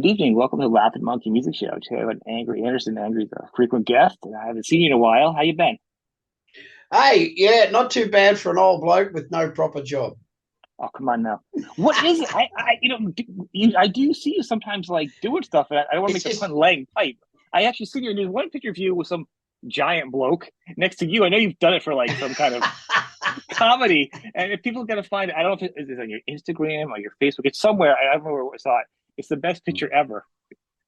evening. Welcome to Laughing Monkey Music Show. Today I have an Angry Anderson. Angry's a frequent guest, and I haven't seen you in a while. How you been? Hey, yeah, not too bad for an old bloke with no proper job. Oh, come on now. What is it? I do see you sometimes like doing stuff, and I don't want to make It's the just pun laying pipe. I actually see you, and there's one picture of you with some giant bloke next to you. I know you've done it for like some kind of comedy, and if people are gonna find it, I don't know if it's on your Instagram or your Facebook. It's somewhere. I don't remember where I saw it. It's the best picture ever.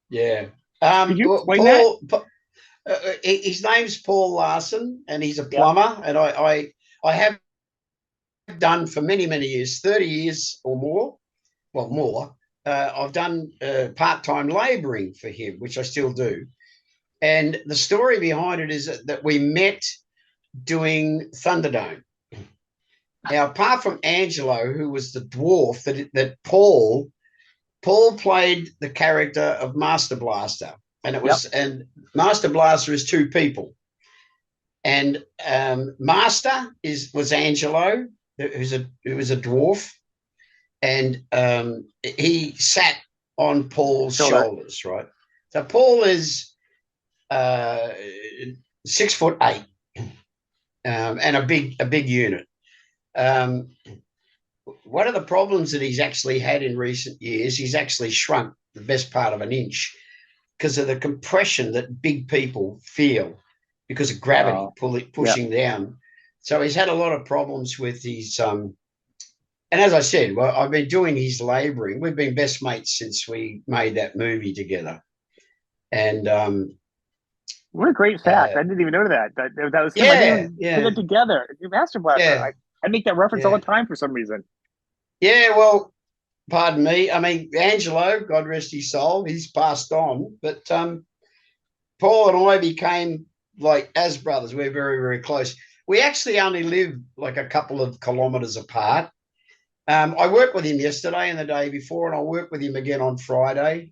yeah. Could you Well, explain that? his name's Paul Larsen, and he's a Yeah. plumber, and I have done for many many years, 30 years or more. Well, more. I've done part-time labouring for him, which I still do. And the story behind it is that we met doing Thunderdome. Now, apart from Angelo, who was the dwarf that Paul played the character of Master Blaster, and Yep. Master Blaster is two people, and Master was Angelo, who was a dwarf, and he sat on Paul's Shoulder. shoulders, right? So Paul is uh, 6'8", and a big unit. Um, One of the problems that he's actually had in recent years, he's actually shrunk the best part of an inch because of the compression that big people feel because of gravity Oh, yeah. pushing down. So he's had a lot of problems with his. And as I said, well, I've been doing his labouring. We've been best mates since we made that movie together. And What a great fact. uh, I didn't even know that. That was him. I didn't yeah, even put yeah, it together. Your Master Blaster. yeah, I make that reference all yeah, the time for some reason. yeah. Well, pardon me. I mean, Angelo, God rest his soul, he's passed on. But Paul and I became like as brothers. We're very, very close. We actually only live like a couple of kilometres apart. I worked with him yesterday and the day before, and I'll work with him again on Friday.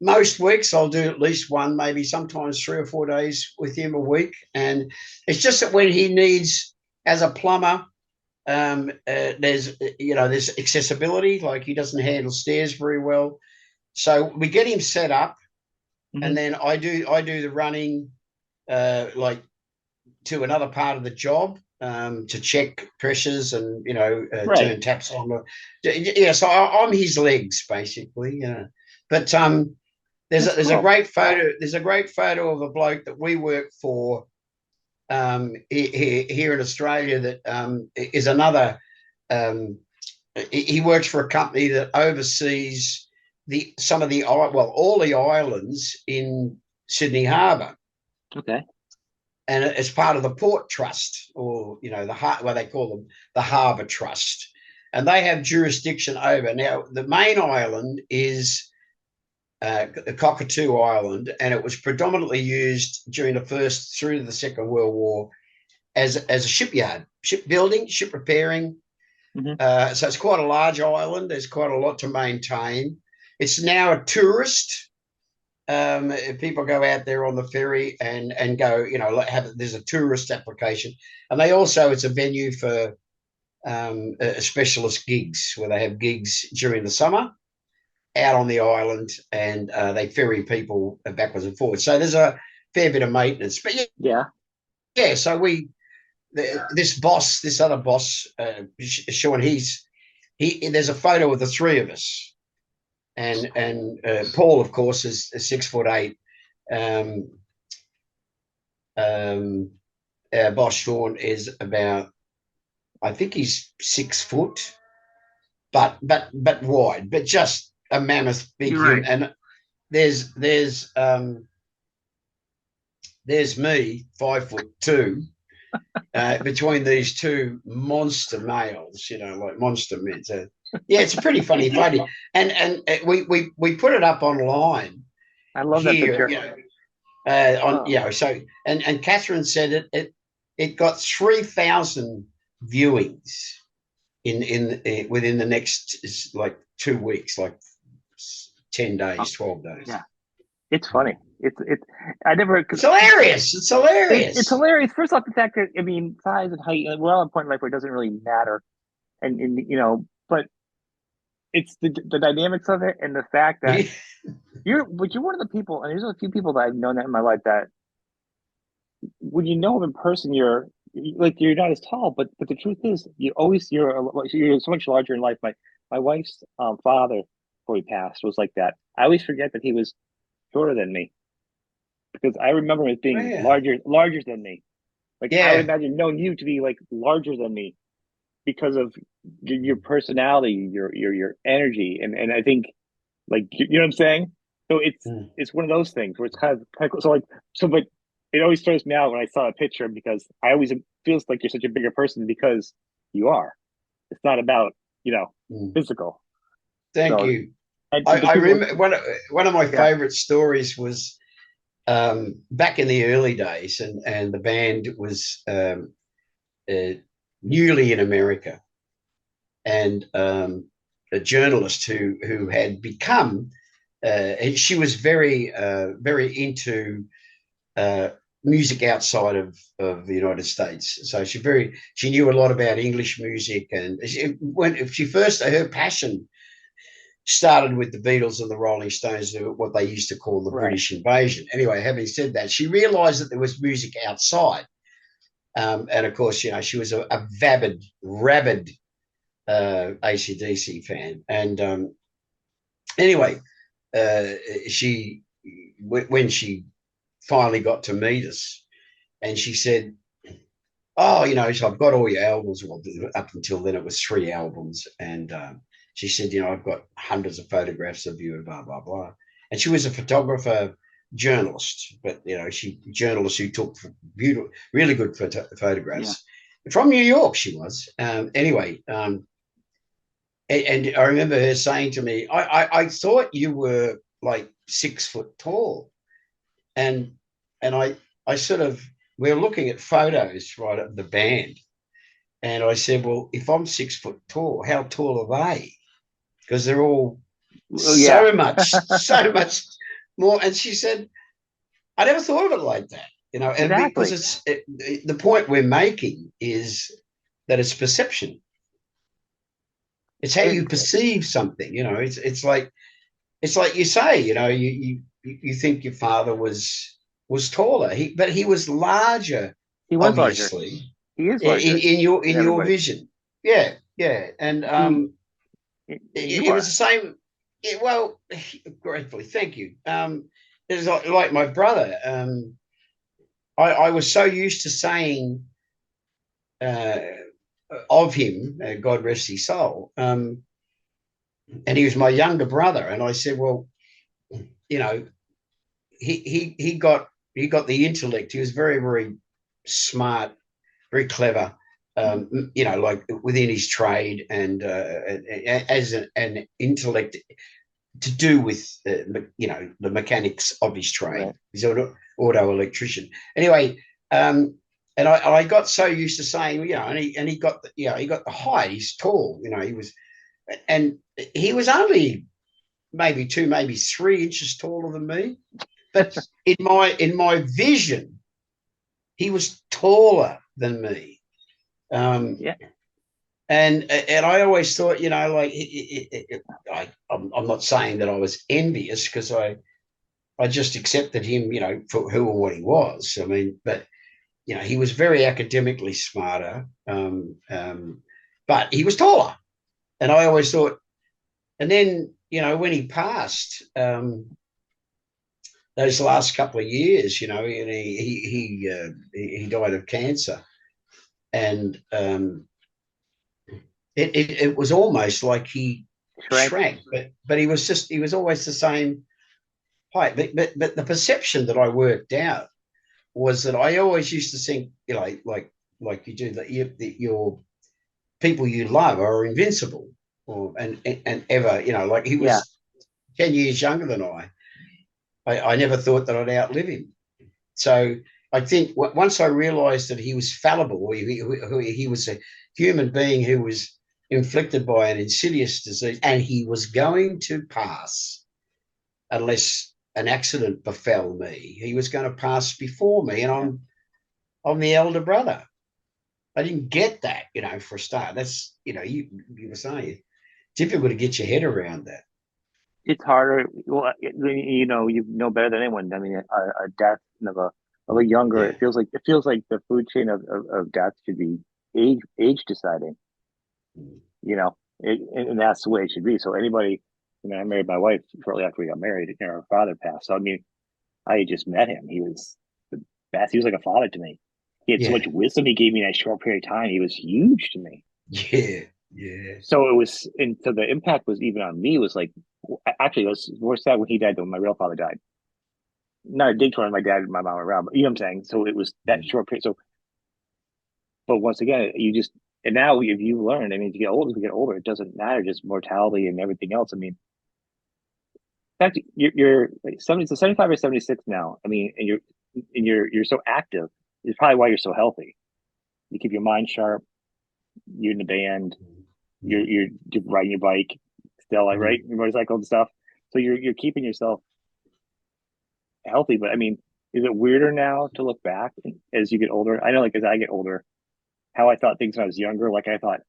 Most weeks I'll do at least one, maybe sometimes 3 or 4 days with him a week. And it's just that when he needs, as a plumber, there's accessibility, like he doesn't handle stairs very well. So we get him set up, and Hmm. then I do the running, like to another part of the job, to check pressures and Right. turn taps on. Yeah, so I'm his legs basically. But there's a, That's there's a cool. great photo. There's a great photo of a bloke that we work for here in Australia that is another. Um, he works for a company that oversees all the islands in Sydney Harbour, Okay. and it's part of the Port Trust, or what they call them, the Harbour Trust, and they have jurisdiction over. Now, the main island is Cockatoo Island, and it was predominantly used during the First through the Second World War as a shipyard, shipbuilding, ship repairing. Hmm. So it's quite a large island. There's quite a lot to maintain. It's now a tourist. People go out there on the ferry and go, there's a tourist application, and it's a venue for specialist gigs where they have gigs during the summer out on the island, and they ferry people backwards and forwards. So there's a fair bit of maintenance. But yeah, Yeah. yeah. So this other boss, Sean, there's a photo of the three of us, and Paul, of course, is 6'8". Um, our boss Sean is about, I think he's 6 foot, but wide, but just a mammoth big You're human. right. And there's there's um, there's me, 5'2", between these two monster males, like monster men. So, yeah, it's a pretty funny photo, and we put it up online I love that here, picture. on Oh, so and Catherine said it got 3,000 viewings in within the next like 2 weeks, like oh, 10 days, 12 days. yeah. It's funny. It's. I never. It's hilarious. It's It's hilarious. hilarious. First off, the fact that I mean, size and height. We're all at a point in life where it doesn't really matter, and but it's the dynamics of it and the fact that you're one of the people, and there's a few people that I've known that in my life that when you know them in person, you're not as tall, but the truth is, you're so much larger in life. My wife's father, before he passed, was like that. I always forget that he was shorter than me because I remember him as Oh, being yeah. larger than me. Like I would Yeah. imagine knowing you to be like larger than me because of your personality, your energy, and I think like you know what I'm saying. So Mm. it's one of those things where it's kind of cool. So like but it always throws me out when I saw a picture because I always it feels like you're such a bigger person because you are. It's not about Mm. physical. Thank So you. the I people, remember one of my yeah, favorite stories was back in the early days, and the band was uh, newly in America, and a journalist who had become she was very into uh, music outside of the United States. So she knew a lot about English music, and if she first her passion started with the Beatles and the Rolling Stones, what they used to call the right. British invasion. Anyway, having said that, she realised that there was music outside. And of course, she was a rabid ACDC fan. And anyway, uh, she when she finally got to meet us, and she said, "Oh, so I've got all your albums." Well, up until then, it was 3 albums, and she said, "I've got hundreds of photographs of you, and blah blah blah." And she was a photographer, journalist, but she journalist who took beautiful, really good Yeah. photographs from New York. She was anyway. And I remember her saying to me, I thought you were like 6 foot tall. And I sort of, we were looking at photos, right, of the band. And I said, well, if I'm 6 foot tall, how tall are they? Because they're all Well, yeah. so much more. And she said, I never thought of it like that, and because Exactly. the point we're making is that it's perception. It's how you And perceive something. It's like you say, you think your father was taller, but he was larger, he was larger. obviously, He is in, larger in your than in your everybody. vision. Yeah, yeah, and He you it was are. the same. Well, gratefully, thank you. It's like my brother. I was so used to saying uh, of him, God rest his soul, and he was my younger brother, and I said, well, you know, he got the intellect. He was very, very smart, very clever. Like within his trade, and as an intellect to do with the mechanics of his trade. Right. He's an auto electrician. Anyway, and I got so used to saying, and he got he got the height. He's tall. And he was only maybe 2, maybe 3 inches taller than me. But in my vision, he was taller than me. Um, Yeah. and I always thought, like I'm not saying that I was envious, because I just accepted him, for who and what he was. I mean, but he was very academically smarter, but he was taller, and I always thought. And then when he passed, those last couple of years, and he died of cancer, and it was almost like he Shrank. shrank, but he was always the same height. But the perception that I worked out was that I always used to think, like you do, that your people you love are invincible, and ever, like he Yeah. was 10 years younger than I never thought that I'd outlive him. So I think once I realised that he was fallible, he was a human being who was inflicted by an insidious disease, and he was going to pass unless an accident befell me. He was going to pass before me, and Yeah. I'm the elder brother. I didn't get that, for a start. That's you were saying. difficult to get your head around that. It's harder. Well, you know better than anyone. I mean, a death of a younger. Yeah. It feels like the food chain of death should be age deciding. You know, and that's the way it should be. So anybody, I married my wife shortly after we got married. Our father passed. So I mean, I had just met him. He was the best. He was like a father to me. He had so Yeah. much wisdom he gave me in that short period of time. He was huge to me. Yeah. Yeah. So it was, and so the impact was even on me was like, actually, it was more sad when he died than when my real father died. Not a dig toward my dad and my mom around, but you know what I'm saying? So it was that Mm. short period. So, but once again, and now if you learn, I mean, as we get older, it doesn't matter, just mortality and everything else. I mean, in fact, you're like 70, so 75 or 76 now. I mean, and you're so active. It's probably why you're so healthy. You keep your mind sharp. You're in the band. Mm. You're riding your bike still, like right, Mm. your motorcycle and stuff. So you're keeping yourself healthy. But I mean, is it weirder now to look back as you get older? I know, like as I get older, how I thought things when I was younger. Like I thought,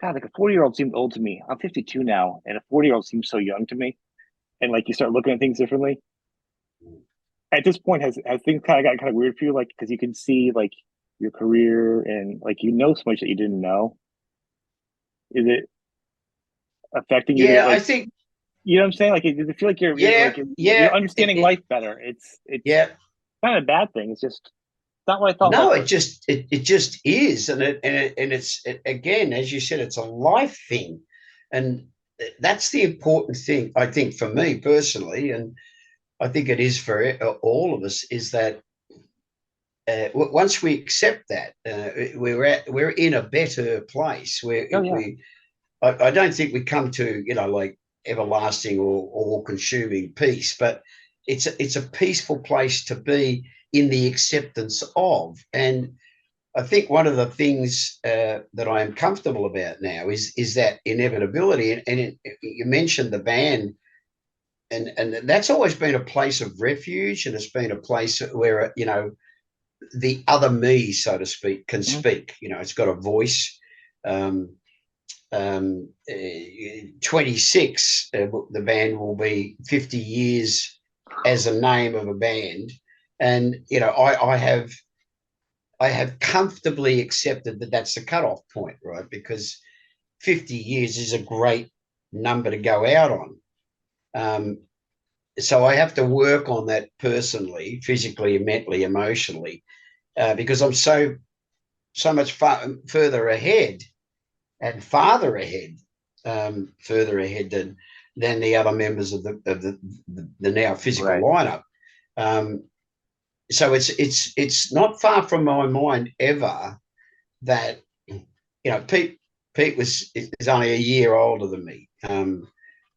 God, like a 40-year-old seemed old to me. I'm 52 now, and a 40-year-old seems so young to me. And like you start looking at things differently. At this point, has things kind of got kind of weird for you? Like because you can see like your career and like so much that you didn't know. Is it affecting you to Yeah, I like think, you know what I'm saying? Like, does it feel like yeah, you're yeah, understanding life better? It's yeah. not a bad thing. It's just not what I thought No, life it was. just it just is, and it's again, as you said, it's a life thing, and that's the important thing I think for me personally, and I think it is for all of us, is that once we accept that, we're in a better place. Oh yeah, I don't think we come to like everlasting or all consuming peace, but it's a peaceful place to be in the acceptance of. And I think one of the things that I am comfortable about now is that inevitability. You mentioned the band, and that's always been a place of refuge, and it's been a place where the other me, so to speak, can mm-hmm. speak. It's got a voice. Um, 26, the band will be 50 years as a name of a band, and I have comfortably accepted that that's the cutoff point, right? Because 50 years is a great number to go out on. Um, so I have to work on that personally, physically, mentally, emotionally, because I'm so much further ahead and farther ahead, further ahead than the other members of the now physical Right. lineup. Um, so it's not far from my mind ever that Pete is only a year older than me.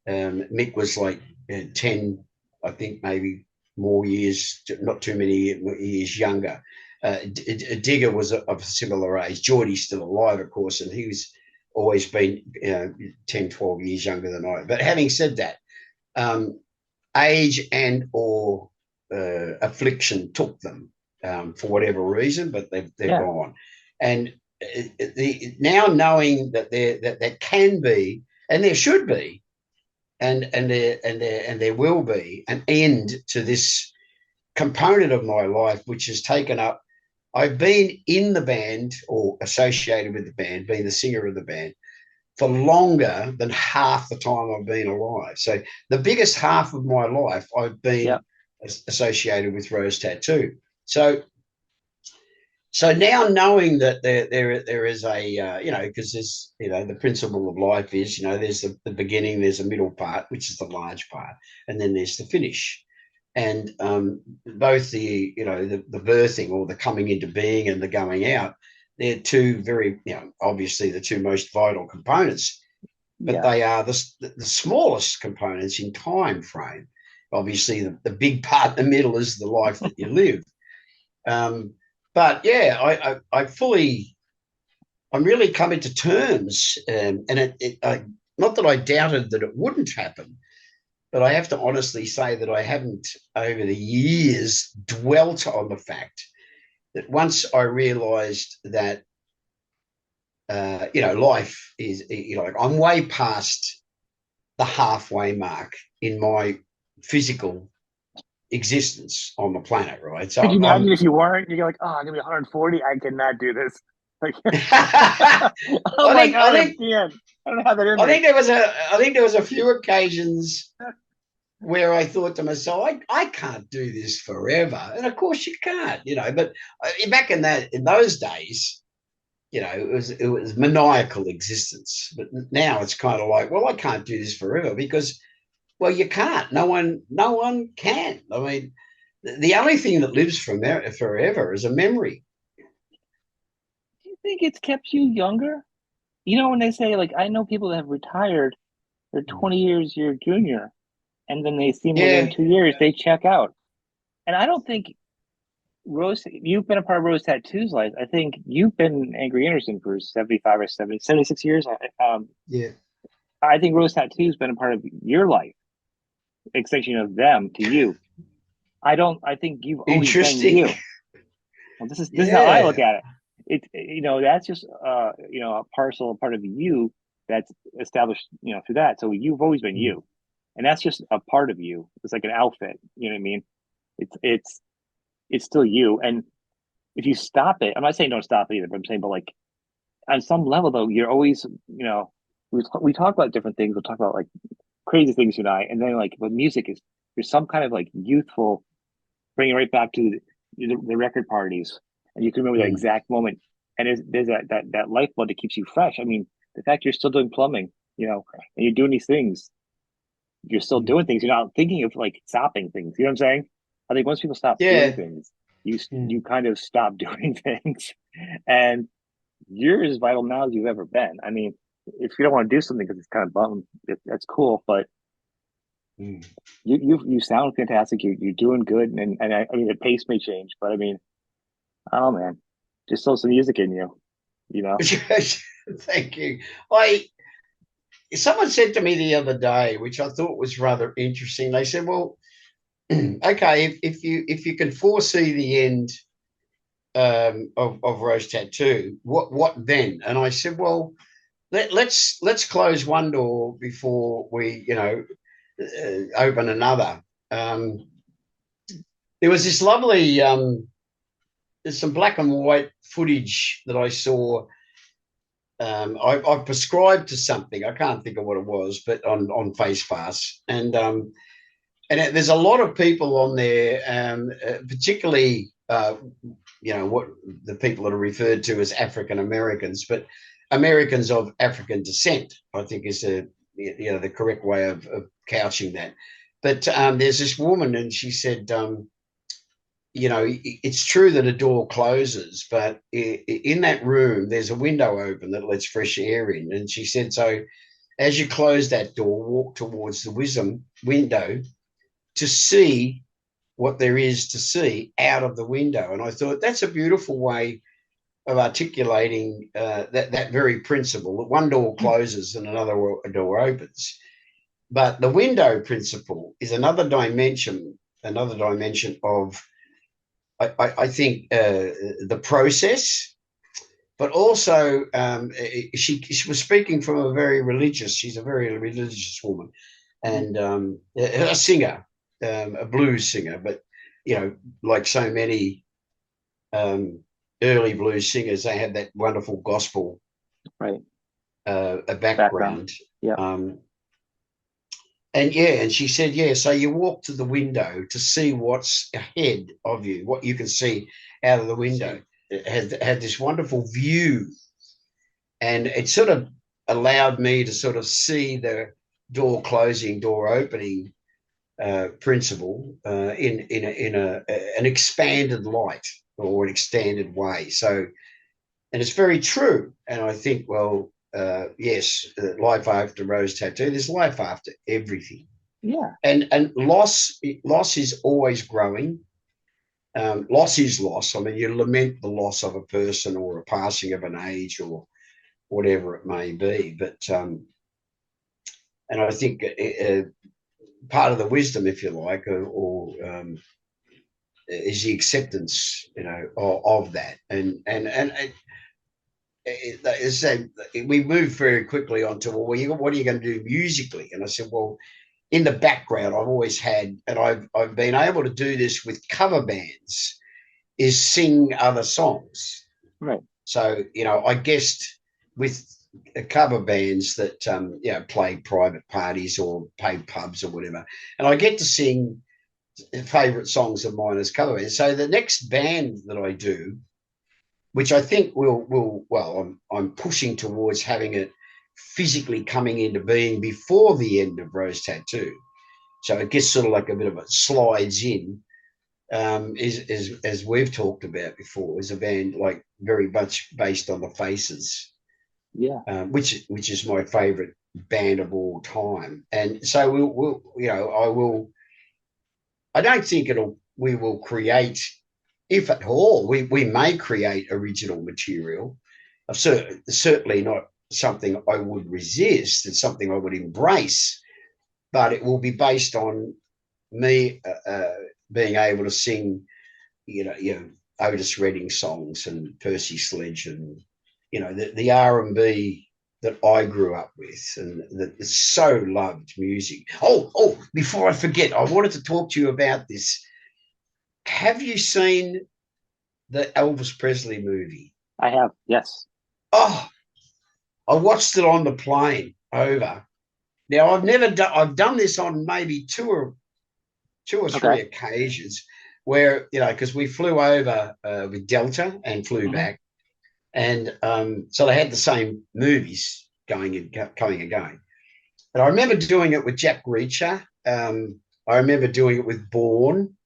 Mick was like 10, I think maybe more years, not too many years younger. Digger was of a similar age. Geordie's still alive, of course, and he was always been 10, 12 years younger than I. But having said that, age and or affliction took them for whatever reason, but they're Yeah. gone. And now knowing that there can be and there should be and there will be an end to this component of my life, which has taken up. I've been in the band or associated with the band, being the singer of the band for longer than half the time I've been alive. So the biggest half of my life I've Yeah. been associated with Rose Tattoo. So now knowing that there is a because there's the principle of life is there's the beginning, there's a middle part, which is the large part, and then there's the finish. And both the birthing or the coming into being and the going out, they're two very obviously the two most vital components, but Yeah. they are the smallest components in time frame. Obviously the big part in the middle is the life that you live. But yeah, I'm really coming to terms, and not that I doubted that it wouldn't happen, but I have to honestly say that I haven't over the years dwelt on the fact that once I realised that life is, like I'm way past the halfway mark in my physical existence on the planet, right? So Could you I'm imagine if you weren't? You're like, oh, I'm gonna be 140. I cannot do this. Like, I I'm like, think I I think can't. I don't have that in I me. think there was a few occasions where I thought to myself, I can't do this forever. And of course you can't, but back in those days, it was maniacal existence. But now it's kind of like, well, I can't do this forever because, well, you can't. No one can. I mean, the only thing that lives forever is a memory. Do you think it's kept you younger? When they say, like, I know people that have retired, they're 20 years your junior, and then they seem within Yeah, 2 years, they check out. And I don't think you've been a part of Rose Tattoo's life. I think you've been Angry Anderson for 75 or 70, 76 years. yeah. I think Rose Tattoo's been a part of your life, extension of them to you. I think you've always been Interesting. you. Well, this is how I look Yeah. at it. That's just a part of you that's established through that. So you've always been Mm. you, and that's just a part of you. It's like an outfit. You know what I mean? It's still you. And if you stop it, I'm not saying don't stop it either, but I'm saying, but like on some level though, you're always we talk about different things. We'll talk about like crazy things you and I, and then like with music is there's some kind of like youthful, bring it right back to the record parties, and you can remember that Mm. exact moment. And there's that lifeblood that keeps you fresh. I mean, the fact you're still doing plumbing, and you're doing these things, you're still Mm. doing things. You're not thinking of like stopping things. You know what I'm saying? I think once people stop doing Yeah. things, you Mm. you kind of stop doing things, and you're as vital now as you've ever been. I mean, if you don't want to do something because it's kind of bum, that's cool, but Mm. you sound fantastic. You're doing good, and I mean the pace may change, but I mean, oh man, just still some music in you, you know. Thank you. I Someone said to me the other day, which I thought was rather interesting. They said, "Well, okay, if you can foresee the end of Rose Tattoo, what then?" And I said, "Well, let's close one door before we open another." Um, there was this lovely there's some black and white footage that I saw. I prescribed to something. I can't think of what it was, but on FacePass, and there's a lot of people on there, particularly what the people that are referred to as African Americans, but Americans of African descent, I think is the correct way of couching that. But there's this woman, and she said, it's true that a door closes, but in that room, there's a window open that lets fresh air in. And she said, so as you close that door, walk towards the wisdom window to see what there is to see out of the window. And I thought that's a beautiful way of articulating that very principle that one door closes and another door opens. But the window principle is another dimension of I think the process, but also she was speaking from she's a very religious woman, and a singer, a blues singer, but like so many early blues singers, they had that wonderful gospel Right. a Background. background. Yeah. Um, and she said, yeah, so you walk to the window to see what's ahead of you, what you can see out of the window. It had this wonderful view. And it sort of allowed me to sort of see the door closing, door opening principle in an expanded light or an expanded way. So, and it's very true. And I think, well, yes, life after Rose Tattoo, there's life after everything. Yeah. And loss is always growing. Loss is loss. I mean, you lament the loss of a person or a passing of an age or whatever it may be. But and I think part of the wisdom, if you like, or is the acceptance, of that. And we moved very quickly onto, well, what are you going to do musically? And I said, well, in the background, I've always had, and I've been able to do this with cover bands, is sing other songs. Right. So, I guessed with cover bands that, play private parties or pay pubs or whatever. And I get to sing favourite songs of mine as cover bands. So the next band that I do, which I think I'm pushing towards having it physically coming into being before the end of Rose Tattoo. So it gets sort of like a bit of a slides in, is as we've talked about before, is a band like very much based on the Faces, which is my favourite band of all time. And so I don't think we will create, if at all, we may create original material. Certainly not something I would resist. It's something I would embrace, but it will be based on me being able to sing, Otis Redding songs and Percy Sledge and, the R&B that I grew up with and that so loved music. Oh, before I forget, I wanted to talk to you about this. Have you seen the Elvis Presley movie? I have, yes. Oh, I watched it on the plane over. Now, I've done this on maybe two or three occasions where, because we flew over with Delta and flew back. And so they had the same movies coming and going. And I remember doing it with Jack Reacher. I remember doing it with Bourne.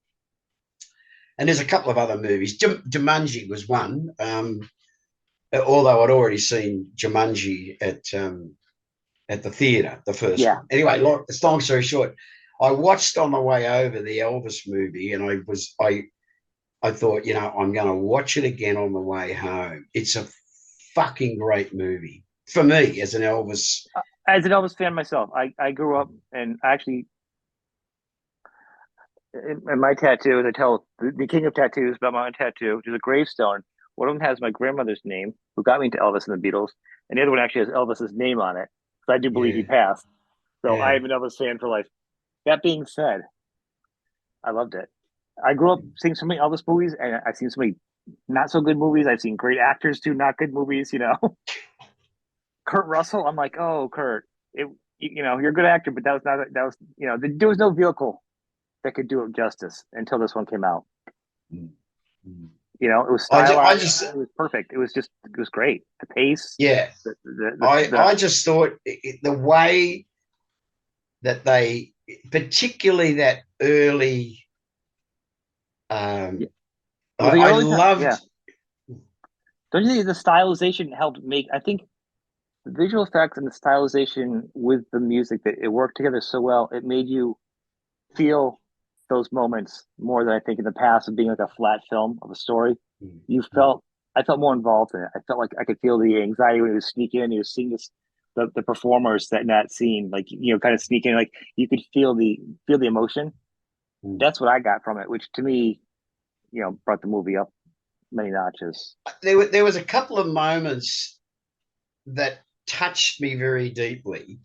And there's a couple of other movies. Jumanji was one, although I'd already seen Jumanji at the theatre, the first one. Anyway, it's long story short, I watched on the way over the Elvis movie, and I thought, I'm going to watch it again on the way home. It's a fucking great movie for me as an Elvis. As an Elvis fan myself, I grew up, and actually, in my tattoos, I tell the king of tattoos about my own tattoo, which is a gravestone. One of them has my grandmother's name, who got me into Elvis and the Beatles, and the other one actually has Elvis's name on it. So I do believe he passed. So I am an Elvis fan for life. That being said, I loved it. I grew up seeing so many Elvis movies, and I've seen so many not so good movies. I've seen great actors do not good movies. Kurt Russell. I'm like, oh, Kurt, you're a good actor, but there was no vehicle that could do it justice until this one came out. Mm-hmm. It was stylized. It was perfect. It was great. The pace. Yeah. I just thought the way that they, particularly that early. I loved. Yeah. Don't you think the stylization helped make? I think the visual effects and the stylization with the music, that it worked together so well. It made you feel those moments more than I think in the past of being like a flat film of a story. I felt more involved in it. I felt like I could feel the anxiety when he was sneaking in. He was seeing the performers in that scene, like, kind of sneaking, like you could feel the emotion. That's what I got from it, which to me, brought the movie up many notches. There was a couple of moments that touched me very deeply.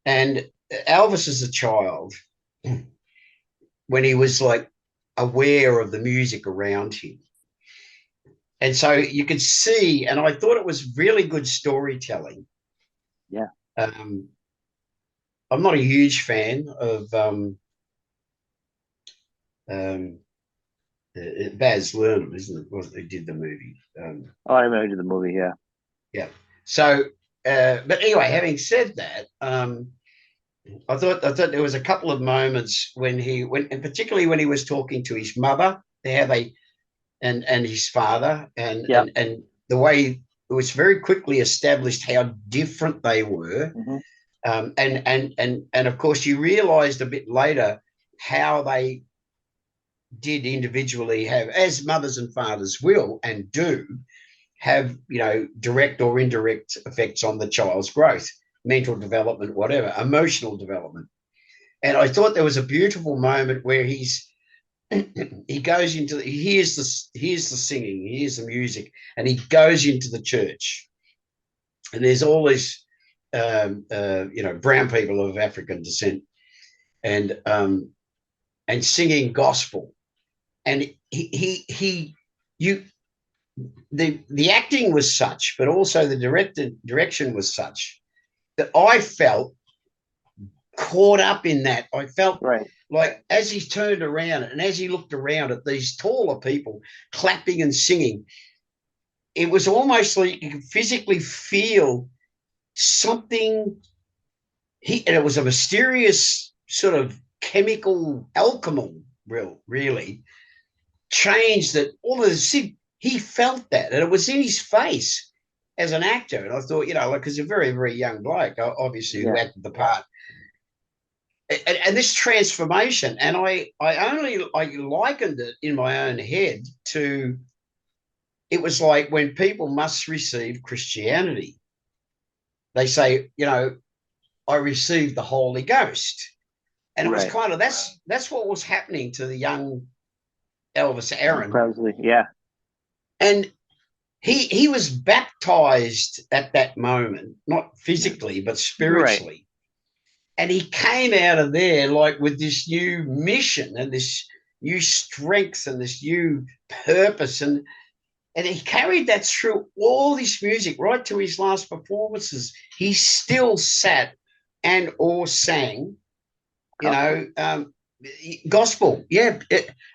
And Elvis as a child, when he was like aware of the music around him. And so you could see, and I thought it was really good storytelling. Yeah. I'm not a huge fan of Baz Luhrmann, isn't it? Who did the movie? I remember the movie, yeah. Yeah. So, but anyway, having said that, I thought there was a couple of moments and particularly when he was talking to his mother, and his father, and the way it was very quickly established how different they were, and of course you realised a bit later how they did individually have, as mothers and fathers will and do, have direct or indirect effects on the child's growth, mental development, whatever, emotional development. And I thought there was a beautiful moment where he's he goes into he hears the singing, he hears the music, and he goes into the church, and there's all these brown people of African descent, and singing gospel, and you the acting was such, but also the direction was such that I felt caught up in that. I felt like as he turned around and as he looked around at these taller people clapping and singing, it was almost like you could physically feel something. And it was a mysterious sort of chemical alchemy, really change that all of the he felt that, and it was in his face as an actor. And I thought, like, because a very, very young bloke, obviously, who acted the part. And this transformation, and I likened it in my own head to, it was like when people must receive Christianity, they say, I received the Holy Ghost, and it was kind of that's what was happening to the young Elvis Aaron Presley, and he was baptized at that moment, not physically but spiritually. And he came out of there like with this new mission and this new strength and this new purpose. And he carried that through all this music right to his last performances. He still sat and or sang, gospel. Yeah.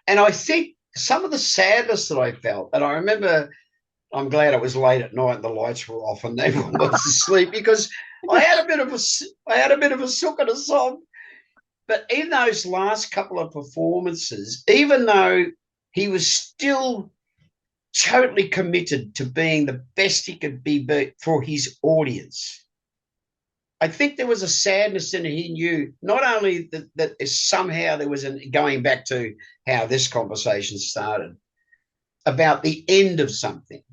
And I think some of the sadness that I felt, and I remember, I'm glad it was late at night and the lights were off and everyone was asleep, because I had a bit of a sook and a sob. But in those last couple of performances, even though he was still totally committed to being the best he could be for his audience, I think there was a sadness in it. He knew not only that somehow there was going back to how this conversation started, about the end of something.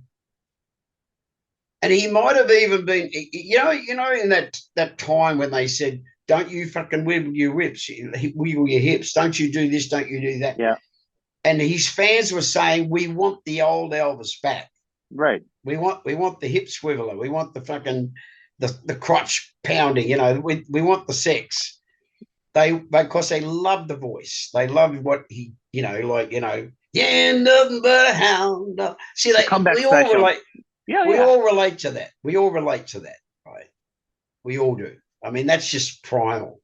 And he might have even been, in that time when they said, don't you fucking wiggle your wiggle your hips. Don't you do this, don't you do that. Yeah. And his fans were saying, we want the old Elvis back. Right. We want the hip swiveler. We want the fucking, the crotch pounding, we want the sex. Because they loved the voice. They loved what he, yeah, nothing but a hound dog. See, we all relate. We all relate to that. We all relate to that, right? We all do. I mean, that's just primal.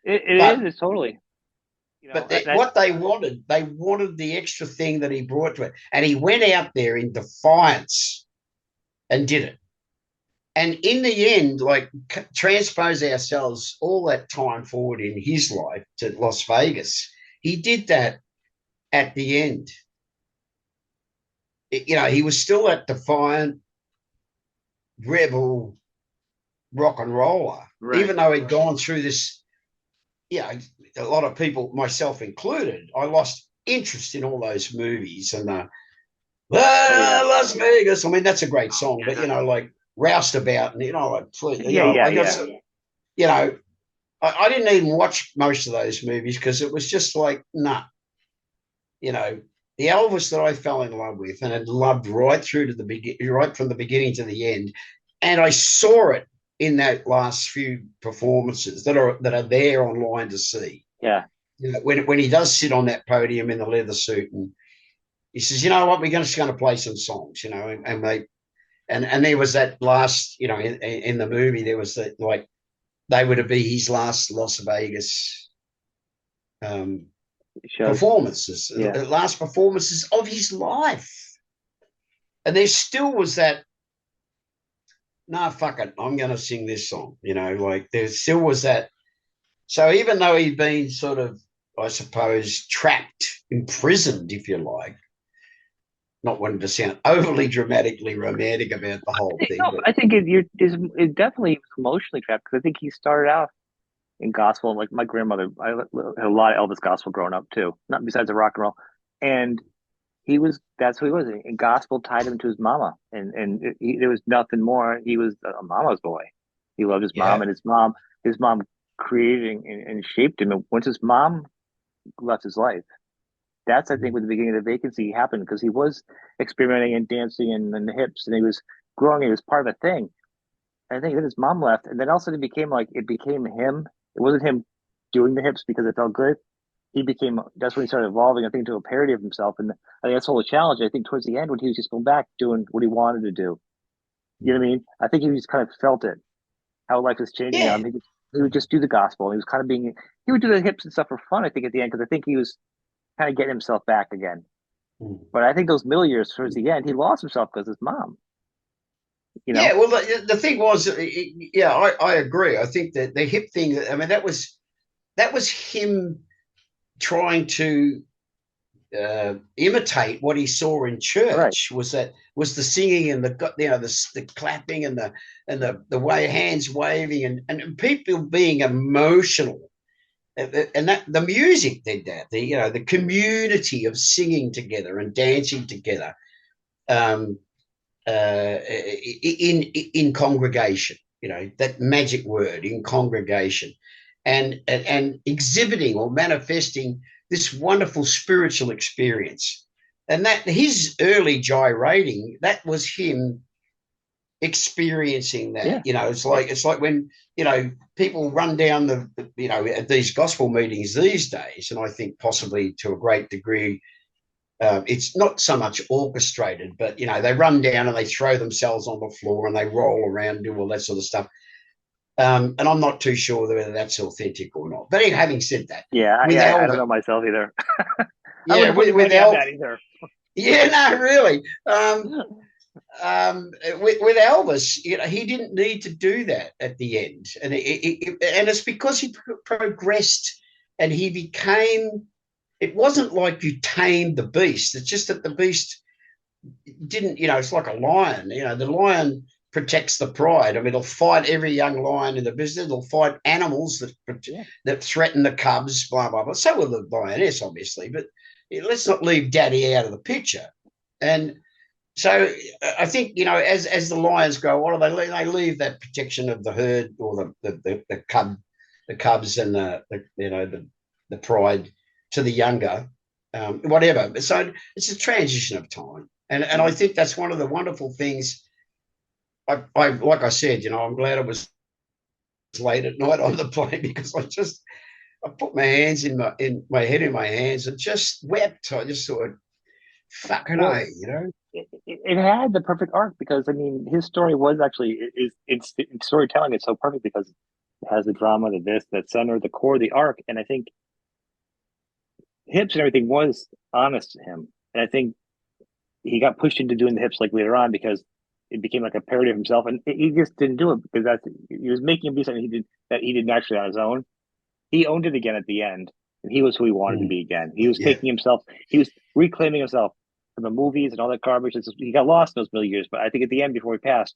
It is. It's totally. What they wanted the extra thing that he brought to it. And he went out there in defiance and did it. And in the end, like, transpose ourselves all that time forward in his life to Las Vegas. He did that at the end. He was still that defiant, rebel rock and roller, even though he'd gone through this. A lot of people, myself included, I lost interest in all those movies and Las Vegas. I mean, that's a great song, but like Roustabout and I didn't even watch most of those movies because it was just like, nah. The Elvis that I fell in love with and had loved right through to right from the beginning to the end, and I saw it in that last few performances that are there online to see. Yeah. When he does sit on that podium in the leather suit and he says, you know what, we're just going to play some songs, and there was that last, in the movie, there was that, like, they were to be his last Las Vegas performances, the last performances of his life. And there still was that, nah, fuck it, I'm going to sing this song, like there still was that. So even though he'd been sort of, I suppose, trapped, imprisoned, if you like, not wanting to sound overly dramatically romantic about the whole thing. No, I think it definitely was emotionally trapped, because I think he started out in gospel. Like my grandmother, I had a lot of Elvis gospel growing up too, not besides the rock and roll. And that's who he was. And gospel tied him to his mama. And there was nothing more. He was a mama's boy. He loved his mom, and his mom created and shaped him. And once his mom left his life, that's, I think, with the beginning of the vacancy happened because he was experimenting and dancing and the hips, and he was growing. It was part of a thing. And I think then his mom left, and then also it became him. It wasn't him doing the hips because it felt good. He became that's when he started evolving, I think, to a parody of himself. And I think that's all the challenge. I think towards the end when he was just going back doing what he wanted to do. You know what I mean? I think he just kind of felt it, how life is changing Yeah. on him. He would just do the gospel. He was kind of he would do the hips and stuff for fun, I think, at the end, because I think he was kind of getting himself back again. But I think those middle years towards the end, he lost himself because his mom, you know? Yeah, well, the thing was, yeah, I agree. I think that the hip thing, I mean, that was him trying to imitate what he saw in Right. church. Was the singing and the clapping and the way hands waving and people being emotional, and that the music did that. The community of singing together and dancing together. In congregation, that magic word, in congregation, and exhibiting or manifesting this wonderful spiritual experience. And that his early gyrating, that was him experiencing that. Yeah. It's like when people run down at these gospel meetings these days, and I think possibly to a great degree it's not so much orchestrated, but they run down and they throw themselves on the floor and they roll around and do all that sort of stuff. And I'm not too sure whether that's authentic or not. But having said that, Yeah. with I don't Elvis, know myself either. I yeah, with wouldn't have Elvis, that either. yeah, no, really. With Elvis, he didn't need to do that at the end, and it's because he progressed and he became. It wasn't like you tamed the beast. It's just that the beast didn't, it's like a lion. The lion protects the pride. I mean, it'll fight every young lion in the business. It'll fight animals that threaten the cubs, blah, blah, blah. So will the lioness, obviously. But let's not leave daddy out of the picture. And so I think, as the lions grow older, they leave that protection of the herd or the cubs and the pride to the younger, whatever. So it's a transition of time. And I think that's one of the wonderful things. I like I said, I'm glad I was late at night on the plane because I put my hands in my head in my hands and just wept. I just thought, fucking Well, A. it had the perfect arc because I mean his story was actually it's in storytelling. It's so perfect because it has the drama, the center, the core, the arc, and I think hips and everything was honest to him. And I think he got pushed into doing the hips like later on because it became like a parody of himself, and he just didn't do it because he was making him do something he did naturally on his own. He owned it again at the end, and he was who he wanted to be again. He was taking himself, he was reclaiming himself from the movies and all that garbage. He got lost in those middle years, but I think at the end, before he passed,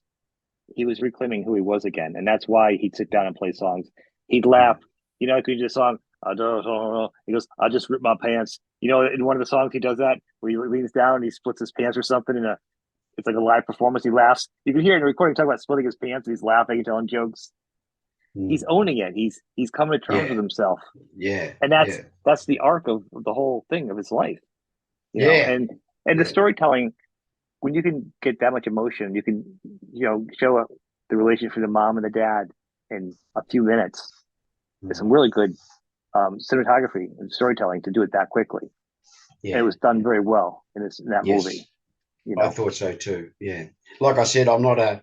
he was reclaiming who he was again, and that's why he'd sit down and play songs. He'd laugh, like we did a song. He goes, "I just ripped my pants." In one of the songs, he does that where he leans down and he splits his pants or something, and it's like a live performance. He laughs. You can hear in the recording talk about splitting his pants, and he's laughing and telling jokes. He's owning it. He's coming to terms with himself. Yeah. And that's the arc of the whole thing of his life. Yeah. And the storytelling, when you can get that much emotion, you can show the relationship between the mom and the dad in a few minutes. There's some really good cinematography and storytelling to do it that quickly. Yeah. And it was done very well in that Yes. movie. I thought so too. Yeah. Like I said, I'm not a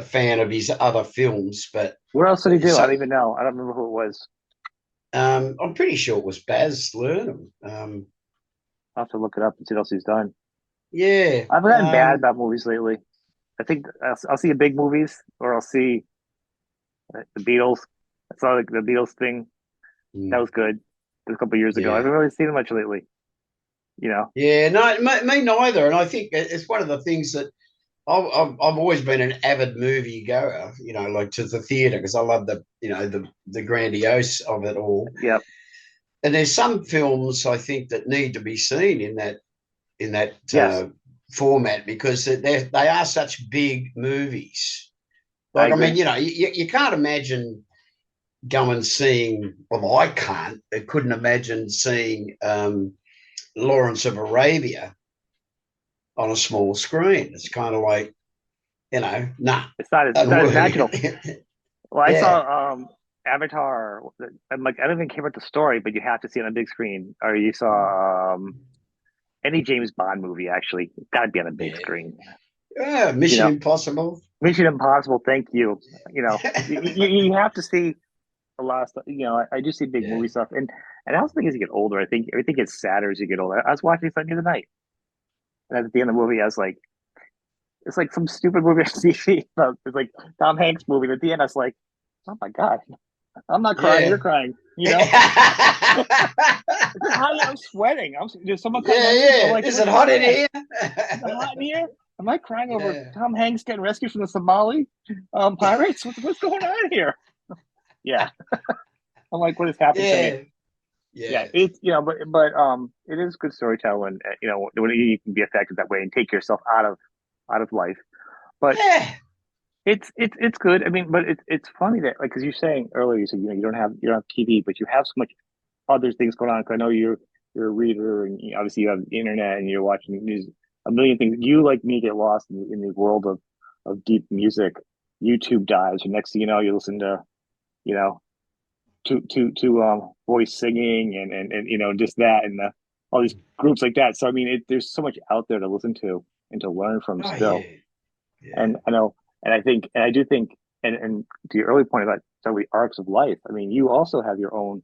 fan of his other films, but what else did he do? I don't even know. I don't remember who it was. I'm pretty sure it was Baz Luhrmann. I'll have to look it up and see what else he's done. Yeah. I've gotten bad about movies lately. I think I'll see big movies or I'll see the Beatles. I saw the Beatles thing. That was good. It was a couple of years ago. I haven't really seen it much lately. Yeah, no, me neither. And I think it's one of the things that I've always been an avid movie goer, like to the theatre because I love the grandiose of it all. Yep. And there's some films I think that need to be seen in that Yes. format because they are such big movies. Like I mean, you can't imagine go and seeing. Well, I couldn't imagine seeing Lawrence of Arabia on a small screen. It's kind of like, nah. It's not as magical. Well, I Yeah. saw Avatar. I'm like, I don't even care about the story, but you have to see it on a big screen. Or you saw any James Bond movie, actually. It's got to be on a big Yeah. screen. Yeah. You Mission know, Impossible. Mission Impossible. Thank you. You have to see a lot of stuff. I do see big Yeah. movie stuff, and I also think as you get older, I think everything gets sadder as you get older. I was watching something the other night, and at the end of the movie, I was like, it's like some stupid movie on TV about it's like Tom Hanks movie. And at the end, I was like, oh my god, I'm not crying, you're Yeah. crying. Yeah. It's hot. I'm sweating. There's someone cutting my hair. I'm Yeah. like, Is what's it hot going in on? here? Is it hot in here? Am I crying over Yeah. Tom Hanks getting rescued from the Somali pirates? What's going on here? Yeah, I'm like, what has happened to me? Yeah. Yeah, Yeah. it's but it is good storytelling. When you can be affected that way and take yourself out of life. But Yeah. it's good. I mean, but it's funny that like because you're saying earlier, you said you don't have TV, but you have so much other things going on. 'Cause I know you're a reader, and obviously you have the internet, and you're watching news, a million things. You like me get lost in the world of deep music. YouTube dives, and next thing you know, you listen to you know to voice singing and just that and all these groups like that. So I mean, there's so much out there to listen to and to learn from Oh still. yeah. Yeah. And I know, and I think, and I do think, and to your early point about some of the arcs of life. I mean, you also have your own,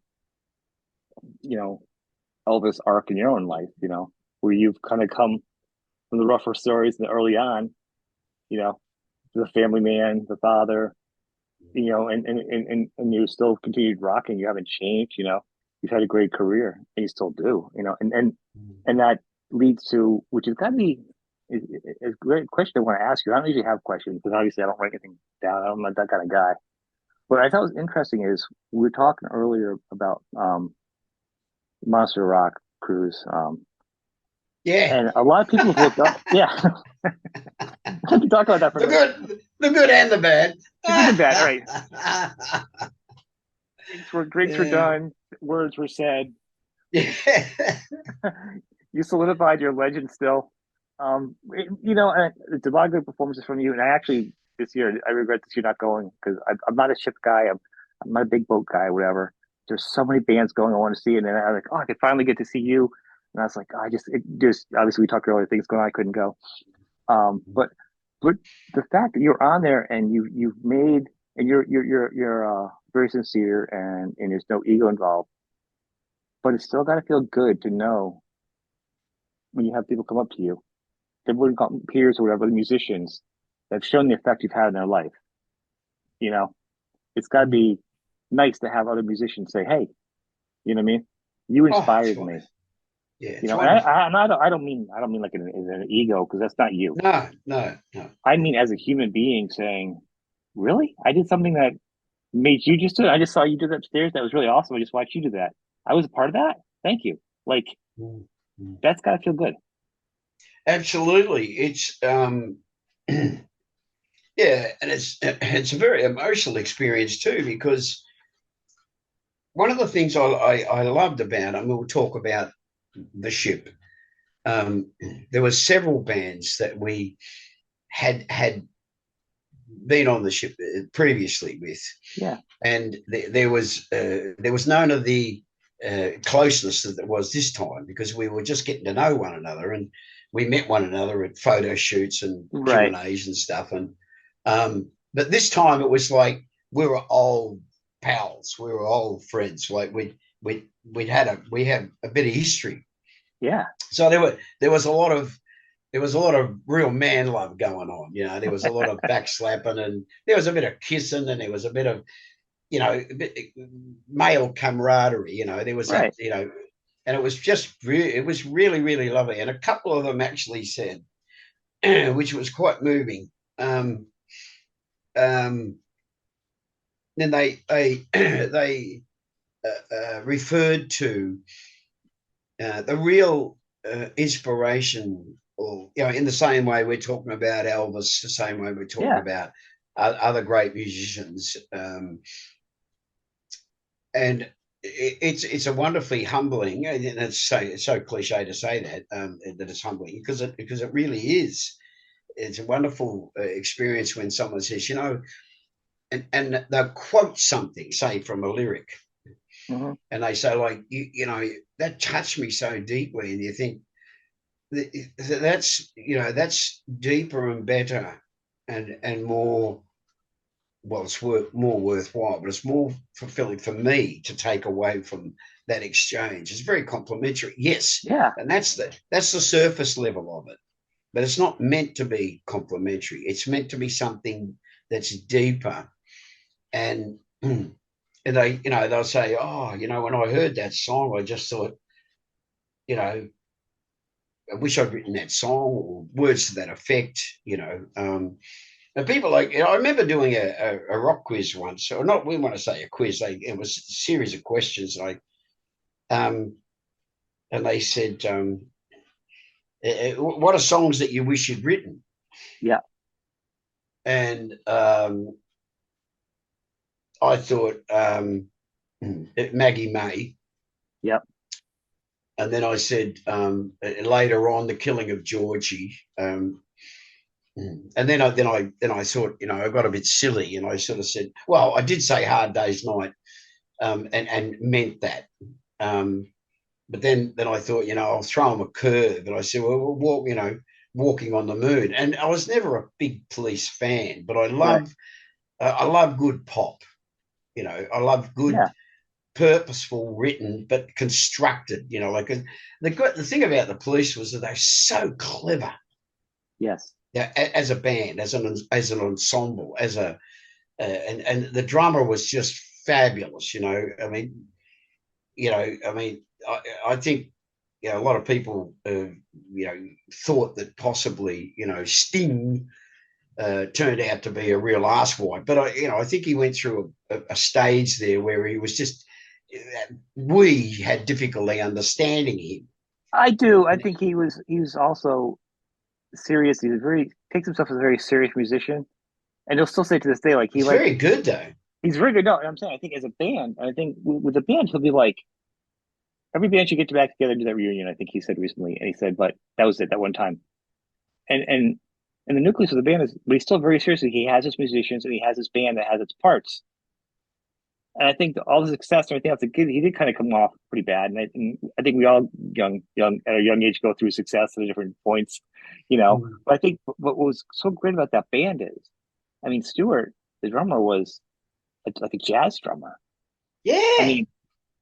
you know, Elvis arc in your own life. Where you've kind of come from the rougher stories in the early on. You know, the family man, the father. And you still continued rocking. You haven't changed. You've had a great career, and you still do. And that leads to, which has got to be a great question I want to ask you. I don't usually have questions because obviously I don't write anything down. I'm not that kind of guy. But I thought was interesting is we were talking earlier about Monster Rock cruise, Yeah. and a lot of people have looked up. Yeah, we can talk about that for a minute. The good and the bad. The good and bad, all right. Drinks were Yeah. done, words were said. Yeah. You solidified your legend still. It's a lot of good performances from you. And I actually this year I regret this year not going because I'm not a ship guy. I'm not a big boat guy, whatever. There's so many bands going I want to see, and then I was like, oh, I could finally get to see you. And I was like, oh, just obviously we talked earlier, things going on, I couldn't go. But the fact that you're on there and you've made and you're very sincere and there's no ego involved, but it's still got to feel good to know when you have people come up to you, they wouldn't call them peers or whatever, the musicians that have shown the effect you've had in their life. You know, it's got to be nice to have other musicians say, "Hey, you know what I mean? You Oh, it's inspired me." wonderful. Yeah, You it's know, and wonderful. I don't mean like an ego because that's not you. No, no, no. I mean as a human being saying, "Really? I did something that made you just do it. I just saw you do that upstairs. That was really awesome. I just watched you do that. I was a part of that. Thank you." Like Mm, mm. that's got to feel good. Absolutely. It's yeah, and it's a very emotional experience too, because one of the things I loved about, and we'll talk about the ship. Um, there were several bands that we had been on the ship previously with, Yeah. and there was none of the closeness that there was this time because we were just getting to know one another, and we met one another at photo shoots and Q Right. and A's and stuff. And but this time it was like we were old pals, we were old friends. Like we had a bit of history, Yeah. so there was a lot of real man love going on. There was a lot of backslapping, and there was a bit of kissing, and there was a bit of a bit male camaraderie. There was that, Right. and it was just it was really, really lovely. And a couple of them actually said, which was quite moving. Then they referred to the real inspiration, or in the same way we're talking about Elvis, the same way we're talking Yeah. about other great musicians. and it's a wonderfully humbling, and it's so cliche to say that that it's humbling because it really is. It's a wonderful experience when someone says, you know, and they'll quote something, say from a lyric, Mm-hmm. and they say like, you know, that touched me so deeply, and you think that's, you know, that's deeper and better and more, well, it's more worthwhile, but it's more fulfilling for me to take away from that exchange. It's very complimentary, yes, Yeah. and that's the surface level of it, but it's not meant to be complimentary. It's meant to be something that's deeper. And and they, you know, they'll say, oh, you know, when I heard that song, I just thought, you know, I wish I'd written that song or words to that effect, you know. And people like, you know, I remember doing a rock quiz once, or not, we want to say a quiz, it was a series of questions. Um, and they said, what are songs that you wish you'd written? Yeah. And I thought Maggie May. Yep. And then I said later on, The Killing of Georgie. And then I thought, you know, I got a bit silly, and I sort of said, well, I did say Hard Day's Night, and meant that. But then I thought, you know, I'll throw him a curve, and I said, well, walk, you know, Walking on the Moon. And I was never a big Police fan, but Right. I love good pop. You know, I love good, Yeah. purposeful, written but constructed. You know, like the thing about the Police was that they're so clever. Yes. Yeah, as a band, as an ensemble, and the drummer was just fabulous. You know, I mean, I think, you know, a lot of people, you know, thought that possibly, you know, Sting turned out to be a real asswipe, but I think he went through a stage there where he was just, we had difficulty understanding him. I do. I think he was also serious. He was very takes himself as a very serious musician, and he'll still say to this day, like he He's like very good though. he's very good. No, I'm saying I think as a band, I think with the band he'll be like every band should get back together and do that reunion. I think he said recently, and he said, but that was it that one time. And the nucleus of the band is, but he's still very seriously. He has his musicians and he has his band that has its parts. And I think all the success and everything else, he did kind of come off pretty bad. And I think we all young at a young age go through success at different points, you know. Mm. But I think what was so great about that band is, I mean, Stewart, the drummer, was like a jazz drummer. I Yeah, mean,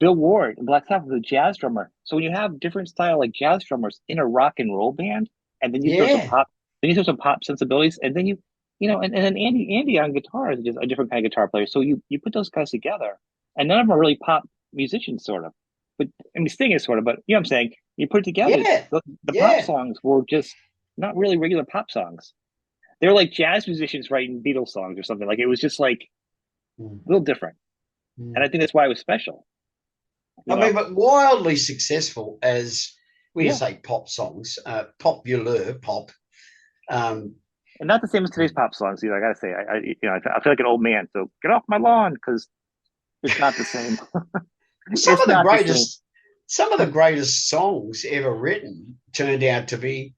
Bill Ward in Black Sabbath was a jazz drummer. So when you have different style like jazz drummers in a rock and roll band, and then you throw some yeah, pop, then you throw some pop sensibilities, and then and then Andy on guitar is just a different kind of guitar player. So you put those guys together, and none of them are really pop musicians, sort of. But I mean, Sting is sort of, but you know what I'm saying? You put it together, yeah, the pop yeah. songs were just not really regular pop songs. They were like jazz musicians writing Beatles songs or something. Like it was just like Mm. a little different, and I Mm. think that's why it was special. You I mean, know? but wildly successful as we Yeah. say pop songs, popular pop. Um, And not the same as today's pop songs either. I gotta say, I feel like an old man. So get off my lawn because it's not the same. some It's of the not the same. greatest, some of the greatest songs ever written turned out to be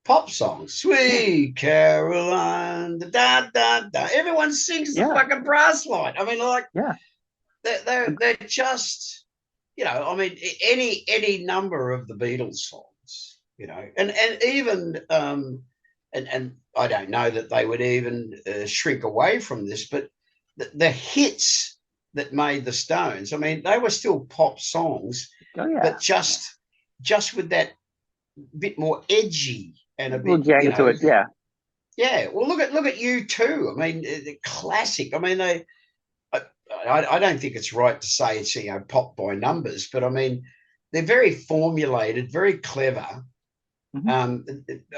pop songs. Yeah, Sweet Caroline, da da da da. Everyone sings the yeah, fucking brass line. I mean, like yeah. they're just, you know. I mean, any number of the Beatles songs, you know, and even and I don't know that they would even shrink away from this, but the hits that made the Stones, I mean, they were still pop songs, Oh but yeah. just with that bit more edgy and A a little bit, you jangle to know. it. Yeah. Yeah. Well, look at you too. I mean, the classic. I mean, I, I don't think it's right to say it's, you know, pop by numbers, but I mean, they're very formulated, very clever. Hmm. Um,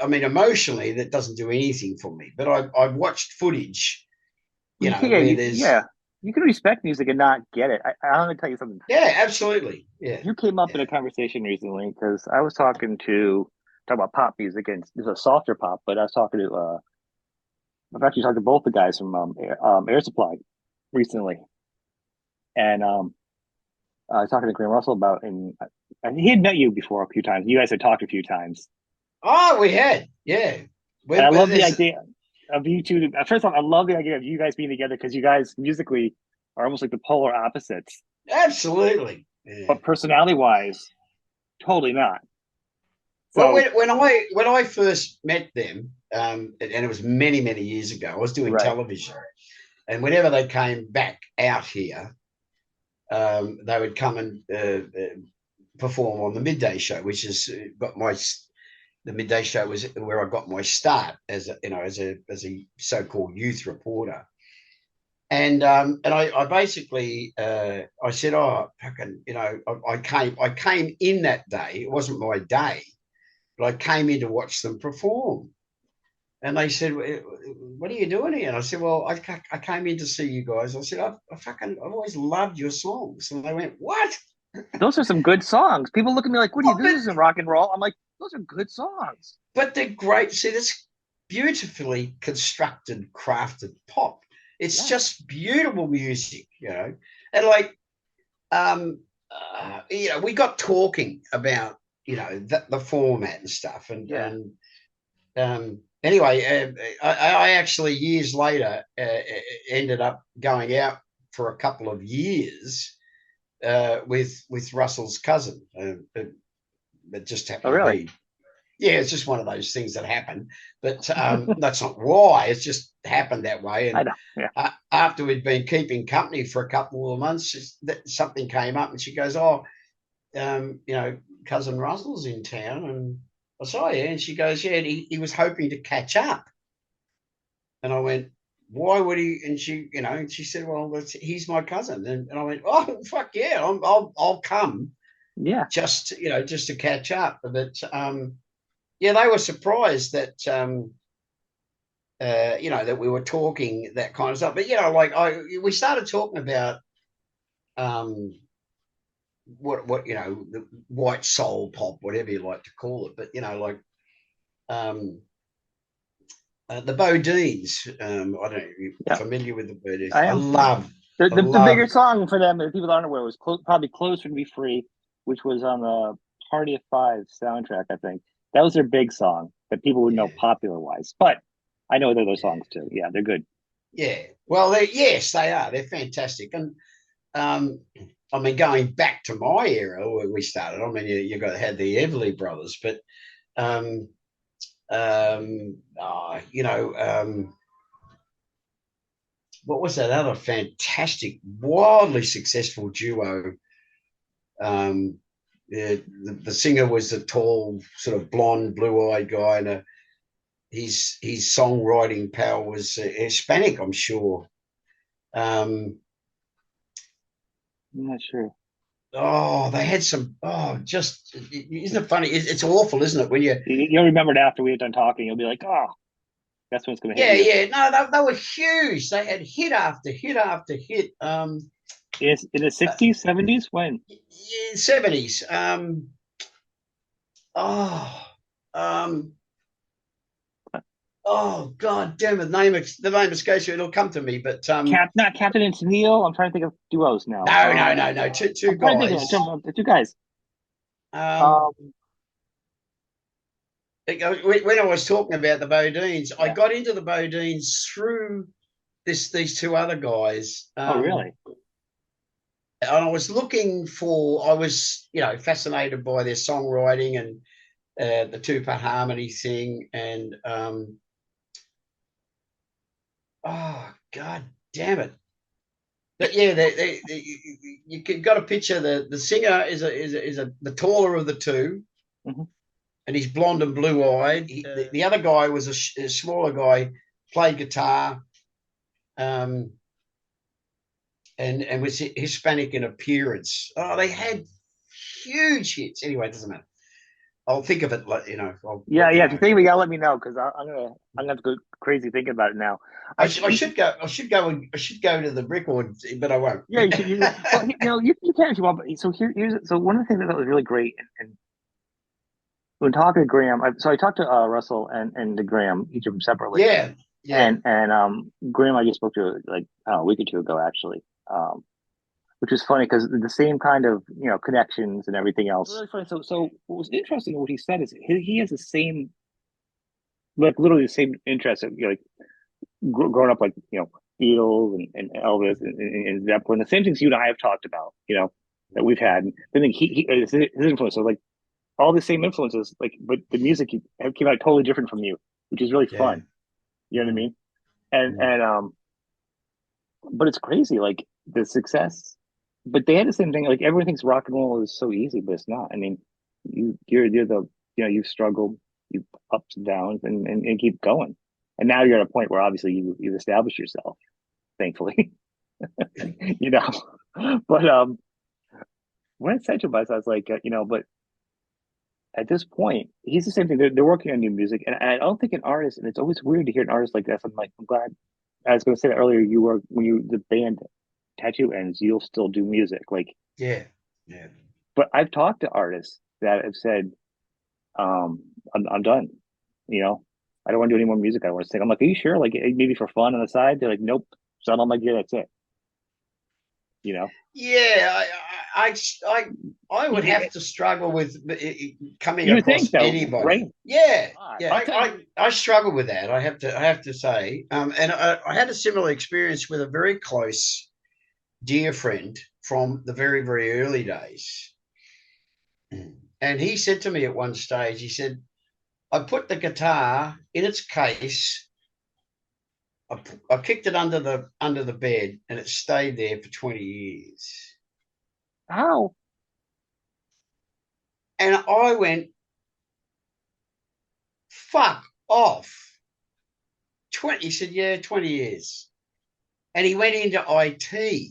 I mean, emotionally, that doesn't do anything for me. But I've watched footage, Well, you you know, can, yeah, where there's, you can respect music and not get it. I'm gonna tell you something. yeah, absolutely, yeah, You came up in yeah, a conversation recently because I was talk about pop music and this is a softer pop, but I was talking to I've actually talked to both the guys from Air Supply recently, and talking to Graham Russell about, and he had met you before a few times. You guys had talked a few times, Oh, we had, yeah. and I love the There's idea of you two. First of all, I love the idea of you guys being together because you guys musically are almost like the polar opposites, absolutely. Yeah. but personality-wise, totally not. Well, So, when I first met them, and it was many many years ago, I was doing right, television, and whenever they came back out here, they would come and perform on the midday show, which is got my the midday show was where I got my start as a, as a so-called youth reporter. And I basically I said, oh, fucking, I came in that day. It wasn't my day, but I came in to watch them perform. And they said, what are you doing here? And I said, well, I came in to see you guys. I said, I've always loved your songs. And they went, what? those are some good songs. People look at me like, "What do you Oh, do? This isn't rock and roll." I'm like, "Those are good songs." but they're great. See, this beautifully constructed, crafted pop. It's Yeah, just beautiful music, And like, we got talking about, the format and stuff. And, yeah. anyway, I actually years later ended up going out for a couple of years with Russell's cousin. It just Oh, happened to really? be, yeah, it's just one of those things that happen. But that's not why. It's just happened that way. I And know. Yeah. after we'd been keeping company for a couple of months, something came up, and she goes, "Oh, cousin Russell's in town." And I said, "Oh, yeah." And she goes, "Yeah, and he was hoping to catch up." And I went, "Why would he?" And she said, "Well, he's my cousin." And I went, "Oh, fuck yeah, I'll come Yeah. just to catch up." But yeah, they were surprised that that we were talking that kind of stuff. But like we started talking about um, what the white soul pop, whatever you like to call it. But like um, the BoDeans. I don't know if you're Yeah. familiar with the BoDeans. I I am. love, I The bigger love. song for them, if people aren't aware, was probably "Closer to Be Free," which was on the Party of Five soundtrack. I think that was their big song that people would know Yeah, popular wise. But I know those yeah, songs too. Yeah, they're good. yeah. Well, yes, they are. They're fantastic. And um, I mean, going back to my era where we started, I mean, you got had the Everly Brothers, but um, um, uh, you know, um, what was that other fantastic, wildly successful duo? The singer was a tall, sort of blonde, blue-eyed guy, and his songwriting power was Hispanic, I'm sure. Um, I'm not sure. oh, they had some. Oh, just isn't it funny? It's awful, isn't it? When you You'll remember it after we had done talking. You'll be like, "Oh, that's when it's going to hit Yeah, you." yeah. No, they were huge. They had hit after hit after hit. In the '60s, '70s, when? Yeah, 70s. Oh, um, oh, God damn it! The name escapes me. It'll come to me. But Not Captain and Tennille. I'm trying to think of duos now. no, no, no, no. Two I'm trying to think of guys. the two guys. Um, Um, when I was talking about the BoDeans, I yeah. got into the BoDeans through these two other guys. Oh, really? And I was looking for. I was fascinated by their songwriting and the two-part harmony thing, and oh, god damn it. But yeah, you got a picture. The singer is the taller of the two, Hmm. and he's blonde and blue-eyed. The other guy was a smaller guy, played guitar, um, and was Hispanic in appearance. Oh, they had huge hits. Anyway, it doesn't matter. I'll think of it. I'll Yeah, let you yeah. If you know. think of it, you gotta let me know because I'm gonna have to go crazy thinking about it now. I should go. I should go to the record, but I won't. Yeah, you should. Well, you can if you want. But so here's one of the things I thought was really great, and when talking to Graham, so I talked to Russell and to Graham, each of them separately, Yeah, yeah, and Graham I just spoke to like a week or two ago actually. Um, which is funny because the same kind of connections and everything else. Really funny. So what was interesting in what he said is he has the same, like literally the same interest, like growing up, like Beatles and Elvis and Zeppelin, the same things you and I have talked about, that we've had. And I think his influence, so like all the same influences, like, but the music came out totally different from you, which is really Yeah. fun. You know what I Mm, mean? And mm. and but it's crazy, like the success. But they had the same thing. Like everyone thinks rock and roll is so easy, but it's not. I mean, you're the you've struggled, you ups and downs, and keep going. And now you're at a point where obviously you've established yourself, thankfully. you know. But when I said to him, I was like, but at this point, he's the same thing. They're working on new music, and I don't think an artist, and it's always weird to hear an artist like that. So I'm like, I'm glad. I was going to say that earlier. You were when you the band Tattoo ends, you'll still do music. Like, Yeah. Yeah. but I've talked to artists that have said, I'm done. You know, I don't want to do any more music. I want to sing. I'm like, are you sure? Like, maybe for fun on the side? They're like, nope, sell all my gear. That's it. You know, Yeah, I I would you, have to struggle with coming you would think across though, right? anybody. Yeah, yeah, I'll tell you. I struggle with that. I have to say, and I had a similar experience with a very close dear friend from the very very early days, and he said to me at one stage, he said, I put the guitar in its case. I kicked it under the bed, and it stayed there for 20 years. How? And I went, fuck off. 20, he said, yeah, 20 years. And he went into IT.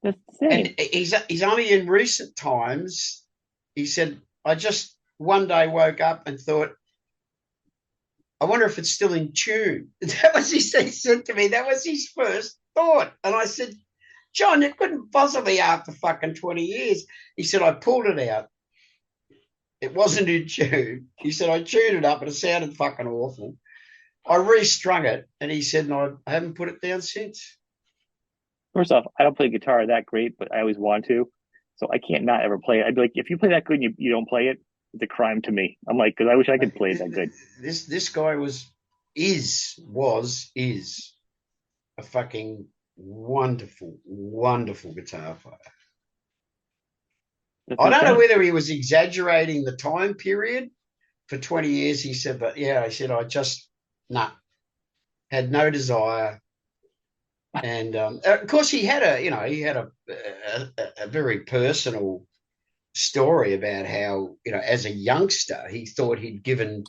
That's And insane. he's only in recent times, he said, I just one day woke up and thought, I wonder if it's still in tune. That was he said to me, that was his first thought. And I said, John, it couldn't possibly after fucking 20 years. He said, I pulled it out. It wasn't in tune. He said, I tuned it up and it sounded fucking awful. I restrung it, and he said, no, I haven't put it down since. First off, I don't play guitar that great, but I always want to. So I can't not ever play it. I'd be like, if you play that good and you don't play it, it's a crime to me. I'm like, because I wish I could play it that good. This guy is a fucking wonderful, wonderful guitar player. That's I don't know insane. whether he was exaggerating the time period for 20 years. He said, but yeah, he said, I just, nah, had no desire. And of course, he had a very personal story about how, as a youngster, he thought he'd given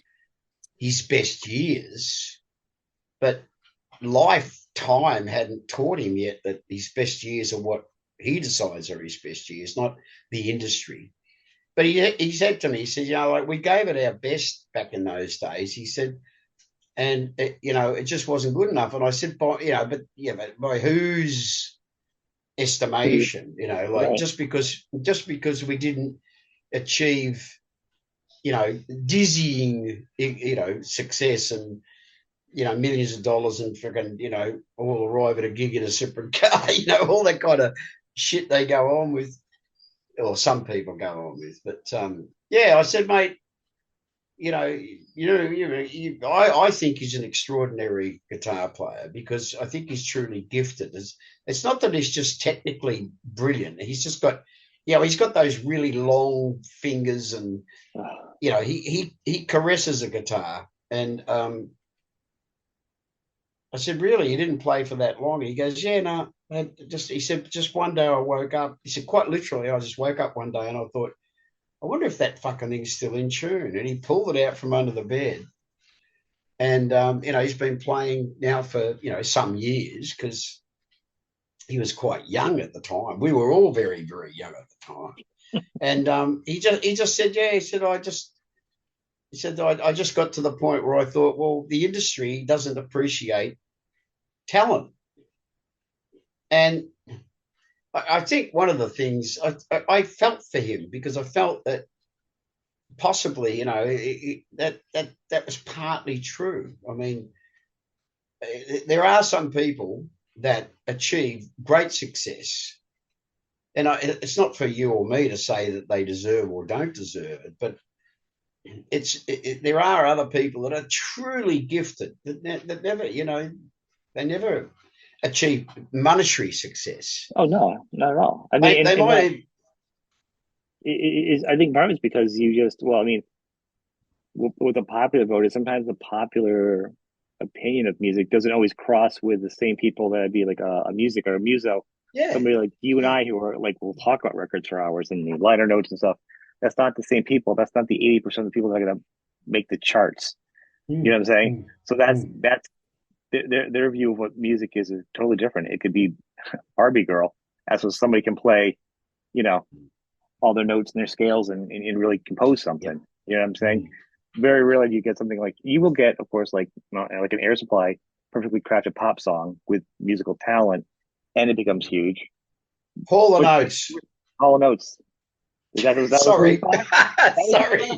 his best years, but lifetime hadn't taught him yet that his best years are what he decides are his best years, not the industry. But he said to me, he said, like we gave it our best back in those days. He said, and it just wasn't good enough. And I said, but by whose estimation? Like Right. just because we didn't achieve, dizzying, success and millions of dollars and freaking, all arrive at a gig in a separate car, all that kind of shit they go on with, or some people go on with. But yeah, I said, mate, I think he's an extraordinary guitar player because I think he's truly gifted. It's not that he's just technically brilliant. He's just got, he's got those really long fingers, and he caresses a guitar. And I said, really, you didn't play for that long? He goes, yeah, no. He said, just one day I woke up. He said, quite literally, I just woke up one day and I thought, I wonder if that fucking thing's still in tune. And he pulled it out from under the bed. And, he's been playing now for, some years because he was quite young at the time. We were all very, very young at the time. And he just said, yeah, he said, I just got to the point where I thought, well, the industry doesn't appreciate talent. And I think one of the things I felt for him, because I felt that possibly, that was partly true. I mean, there are some people that achieve great success. And it's not for you or me to say that they deserve or don't deserve it, but there are other people that are truly gifted that never, they never achieve monetary success. Oh no, not at all. I mean, They might. I think part of it's because I mean, with the popular vote is sometimes the popular opinion of music doesn't always cross with the same people that'd be like a music or a muso. Yeah. Somebody like you and I who are like, we'll talk about records for hours and liner notes and stuff. That's not the same people. That's not the 80% of the people that are going to make the charts. You know what I'm saying? So that's their view of what music is totally different. It could be Barbie Girl, as well, somebody can play, all their notes and their scales and really compose something. Yep. You know what I'm saying? Very rarely do you get something like you will get, of course, like an Air Supply perfectly crafted pop song with musical talent, and it becomes huge. Hall and Oates. Hall and Oates. Sorry. Sorry.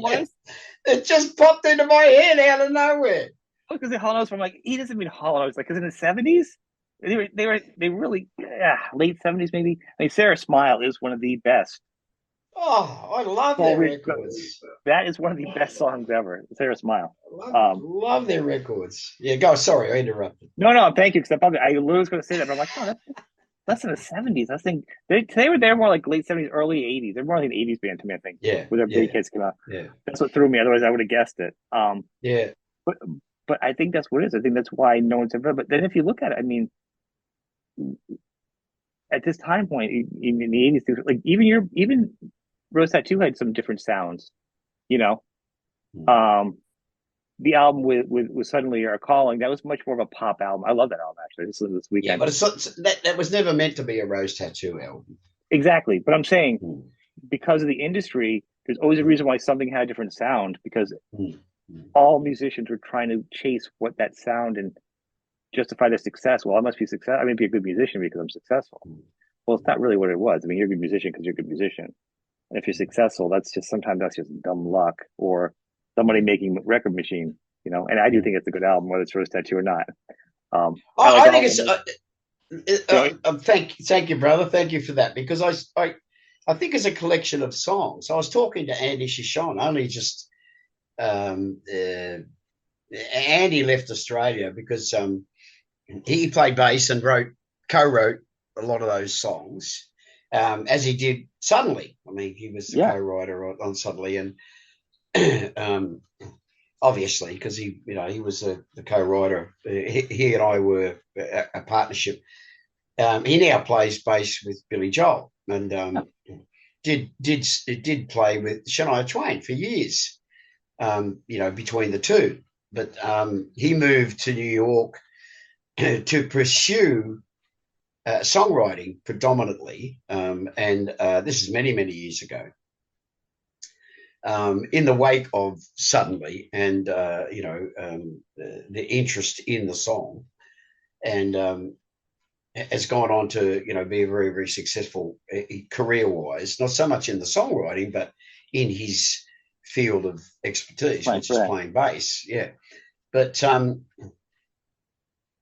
It just popped into my head out of nowhere. Because the Hall and Oates, from like, he doesn't mean Hall and Oates, like, because in the 70s, they really late 70s maybe. I mean, Sarah Smile is one of the best. Oh, I love their records. That is one of the best songs ever, Sarah Smile. Love their records. Yeah, go. Sorry, I interrupted. No, thank you. Because I literally was going to say that, but I'm like, oh, that's in the 70s. I think they were there more like late 70s, early 80s. They're more like an 80s band to me, I think. Yeah. When their big hits came out. Yeah. That's what threw me. Otherwise, I would have guessed it. Yeah. But I think that's what it is. I think that's why no one's ever. But then if you look at it, I mean, at this time point in the 80s, like even Rose Tattoo had some different sounds, the album with Suddenly You're Calling, that was much more of a pop album. I love that album, actually. This weekend. Yeah, but that was never meant to be a Rose Tattoo album. Exactly. But I'm saying because of the industry, there's always a reason why something had a different sound, because all musicians were trying to chase what that sound and justify their success. Well, I must be successful. I mean, be a good musician because I'm successful. Well, it's not really what it was. I mean, you're a good musician because you're a good musician. And if you're successful, sometimes that's just dumb luck or somebody making Record Machine, And I do think it's a good album, whether it's Rose Tattoo or not. I think it's. Thank you, brother. Thank you for that, because I think it's a collection of songs. I was talking to Andy Shishon only just. Andy left Australia because he played bass and co-wrote a lot of those songs, as he did Suddenly. I mean, he was the co-writer on Suddenly, and obviously because he was the co-writer. He and I were a partnership. He now plays bass with Billy Joel, and did play with Shania Twain for years. Between the two, but he moved to New York to pursue songwriting predominantly, and this is many years ago. In the wake of Suddenly, and the interest in the song, and has gone on to be a very, very successful career-wise, not so much in the songwriting, but in his field of expertise, which is playing bass. Yeah, but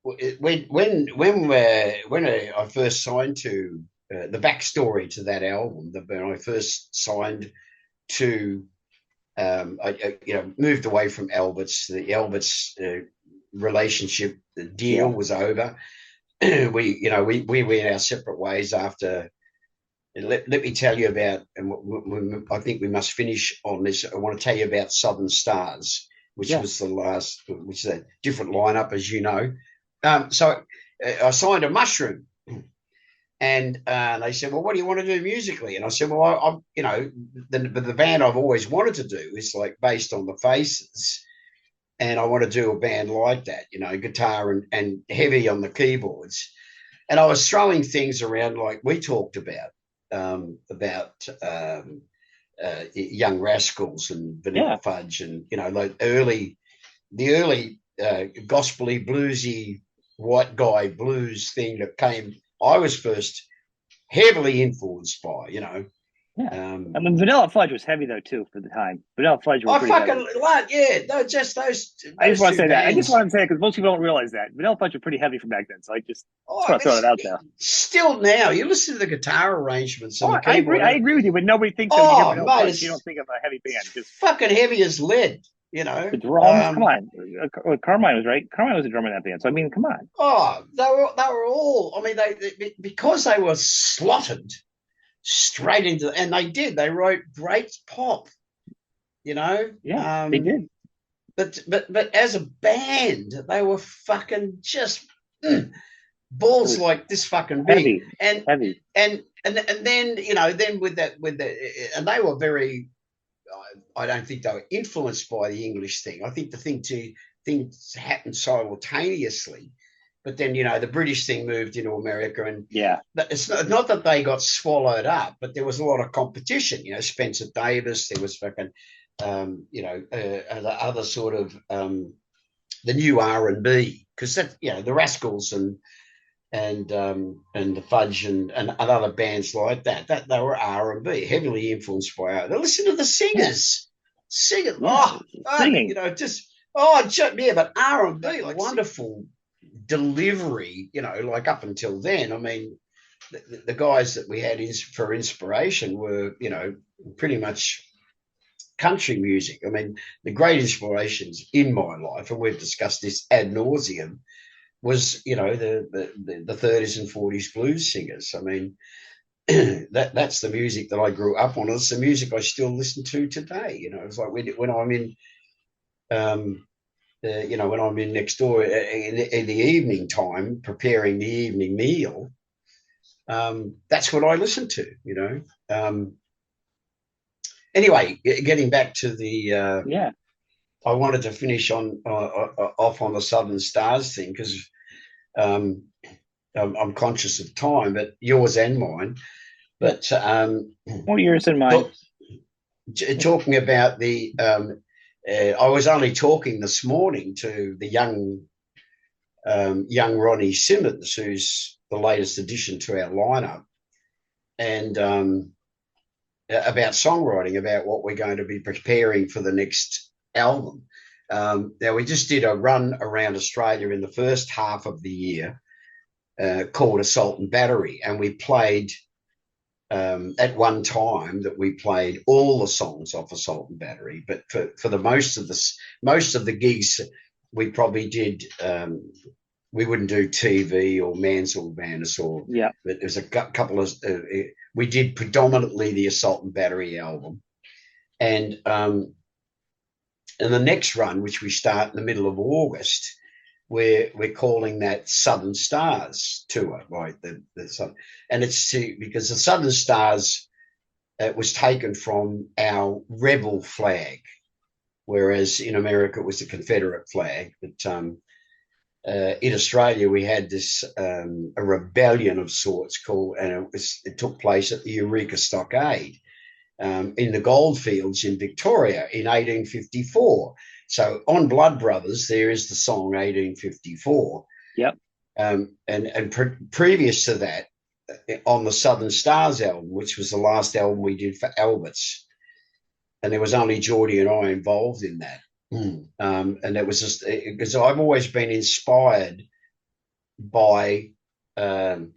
when I first signed to the backstory to that album, when I first signed to, I moved away from Elvis. The Elvis relationship, the deal was over. We went our separate ways after. Let me tell you about, and I think we must finish on this. I want to tell you about Southern Stars, which was the last, which is a different lineup, as you know. So I signed a Mushroom, and they said, "Well, what do you want to do musically?" And I said, "Well, the band I've always wanted to do is like based on the Faces, and I want to do a band like that, guitar and heavy on the keyboards." And I was throwing things around like we talked about. Young Rascals and Vanilla Fudge, and like the early gospely bluesy white guy blues thing that came. I was first heavily influenced by, Yeah. I mean, Vanilla Fudge was heavy though too for the time. Vanilla Fudge were I pretty fucking heavy. like, yeah, no, just I just those want to two say that. I just bands. want to say it because most people don't realize that Vanilla Fudge were pretty heavy from back then. So I just Oh, want to throw it out there. still now, you listen to the guitar arrangements and Oh, the I agree. keyboard. I agree with you, but nobody thinks of when you hear Oh, Vanilla mate, Fudge, you don't it's think of a heavy band because fucking heavy as lead, you the know. drums. Come on, Carmine was right. Carmine was a drummer in that band. So I mean, come on. Oh, they were all. I mean, they because they were slotted straight into, and they wrote great pop, you know. Yeah, they did. But as a band, they were fucking just It balls was like this fucking big, heavy, and heavy. and then then with the and they were very. I don't think they were influenced by the English thing. I think things happened simultaneously. But then, the British thing moved into America, and Yeah, it's not that they got swallowed up, but there was a lot of competition. Spencer Davis, there was fucking, other sort of the new R&B, because that, the Rascals and the Fudge and other bands like that they were R&B, heavily influenced by R. Listen to the yeah, singers. yeah. Singing. But R&B, wonderful delivery, like up until then. I mean, the guys that we had for inspiration were, pretty much country music. I mean, the great inspirations in my life, and we've discussed this ad nauseum, was, the 30s and 40s blues singers. I mean, that's the music that I grew up on. It's the music I still listen to today. It's like when I'm in when I'm in next door in the evening time, preparing the evening meal, that's what I listen to. Anyway, getting back to the, Yeah. I wanted to finish on off on the Southern Stars thing because I'm conscious of time, but yours and mine. But More yours than mine. talking about the I was only talking this morning to the young Ronnie Simmons, who's the latest addition to our lineup, and about songwriting, about what we're going to be preparing for the next album. Now, we just did a run around Australia in the first half of the year called Assault and Battery, and we played at one time that we played all the songs off Assault and Battery, but for the most of the gigs, we probably did. We wouldn't do TV or Mansell Madness or but there's a couple of. We did predominantly the Assault and Battery album, and the next run, which we start in the middle of August, we're calling that Southern Stars tour, right? And it's because the Southern Stars was taken from our rebel flag, whereas in America it was the Confederate flag. But in Australia we had this a rebellion of sorts called, and it took place at the Eureka Stockade in the goldfields in Victoria in 1854. So on Blood Brothers, there is the song 1854. Yep. Previous to that, on the Southern Stars album, which was the last album we did for Elvis, and there was only Geordie and I involved in that. And it was just because I've always been inspired by the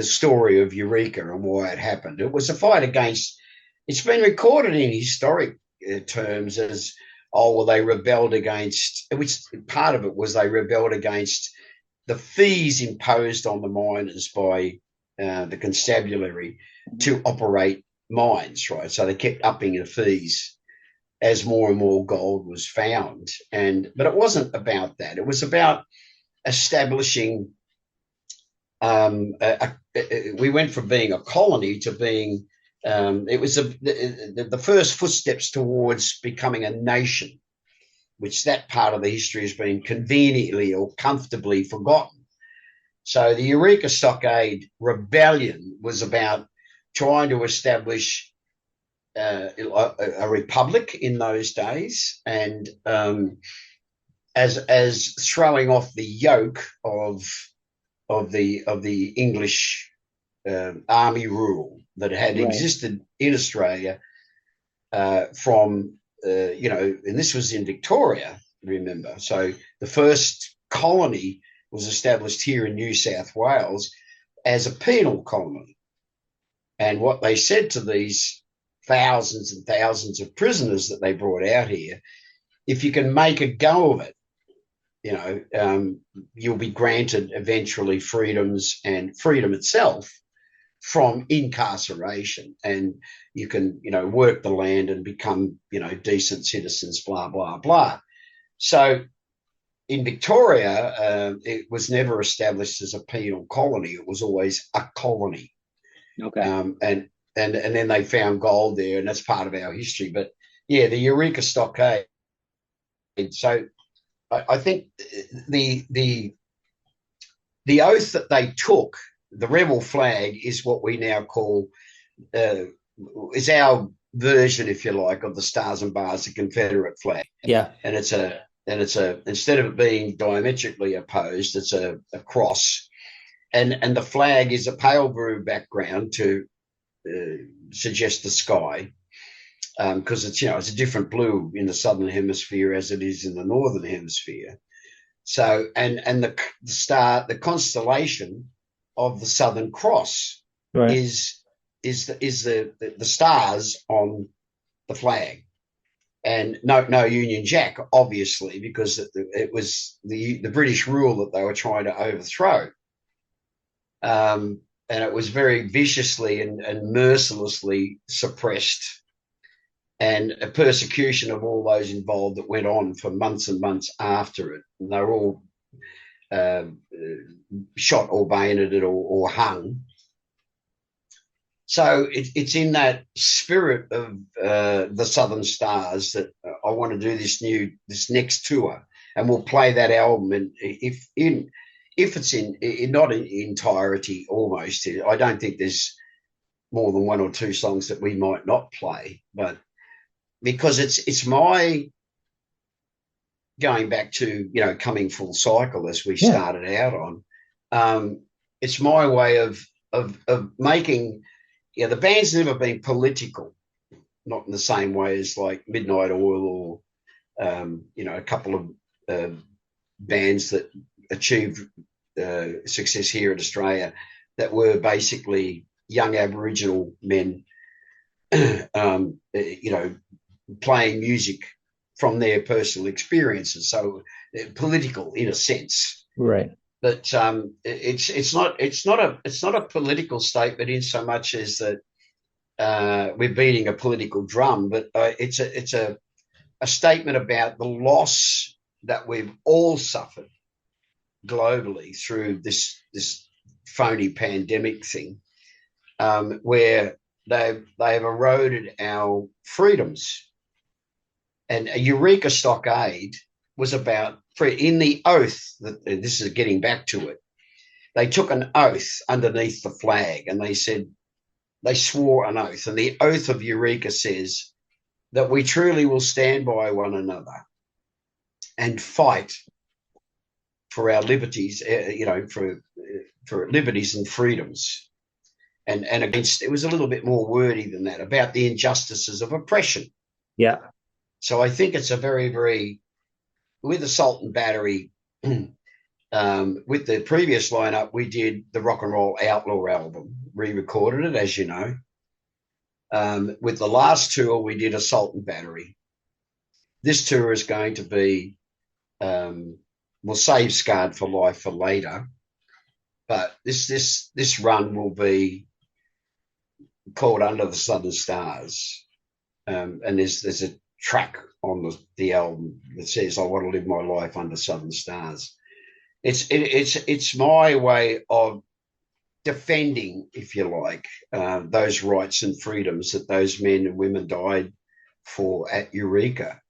story of Eureka and why it happened. It was a fight against. It's been recorded in historic terms as, they rebelled against. Which part of it was they rebelled against the fees imposed on the miners by the constabulary to operate mines, right? So they kept upping the fees as more and more gold was found. But it wasn't about that. It was about establishing. We went from being a colony to being. It was the first footsteps towards becoming a nation, which that part of the history has been conveniently or comfortably forgotten. So the Eureka Stockade Rebellion was about trying to establish a republic in those days, and as throwing off the yoke of the English army rule that had existed in Australia from, and this was in Victoria, remember. So the first colony was established here in New South Wales as a penal colony. And what they said to these thousands and thousands of prisoners that they brought out here, if you can make a go of it, you'll be granted eventually freedoms and freedom itself from incarceration, and you can, work the land and become, decent citizens, blah, blah, blah. So in Victoria, it was never established as a penal colony. It was always a colony. Okay. And then they found gold there, and that's part of our history. But yeah, the Eureka Stockade. So I think the oath that they took, the rebel flag, is what we now call is our version, if you like, of the Stars and Bars, the Confederate flag. Yeah, and it's a instead of it being diametrically opposed, it's a cross, and the flag is a pale blue background to suggest the sky, because it's a different blue in the southern hemisphere as it is in the northern hemisphere. So and the star, the constellation of the Southern Cross, is the stars on the flag, and no Union Jack, obviously, because it was the British rule that they were trying to overthrow, and it was very viciously and mercilessly suppressed, and a persecution of all those involved that went on for months and months after it, and they were all shot or bayoneted or hung. So it's in that spirit of the Southern Stars that I want to do this next tour, and we'll play that album. And if it's in not in entirety, almost, I don't think there's more than one or two songs that we might not play, but because it's my going back to, coming full cycle as we started out on. It's my way of making, the band's never been political, not in the same way as like Midnight Oil or, a couple of bands that achieved success here in Australia that were basically young Aboriginal men, playing music from their personal experiences, so political in a sense, right? But it's not a political statement in so much as that we're beating a political drum, but it's a statement about the loss that we've all suffered globally through this phony pandemic thing, where they've eroded our freedoms. And a Eureka Stockade was about, in the oath, that this is getting back to it, they took an oath underneath the flag, and they said, they swore an oath, and the oath of Eureka says that we truly will stand by one another and fight for our liberties, for liberties and freedoms. And against, it was a little bit more wordy than that, about the injustices of oppression. Yeah. So I think it's a very, very, with Assault and Battery, with the previous lineup, we did the Rock and Roll Outlaw album, re-recorded it, as you know. With the last tour, we did Assault and Battery. This tour is going to be, we'll save Scarred for Life for later, but this run will be called Under the Southern Stars, and there's a track on the album that says, I want to live my life under Southern Stars. It's my way of defending, if you like, those rights and freedoms that those men and women died for at Eureka.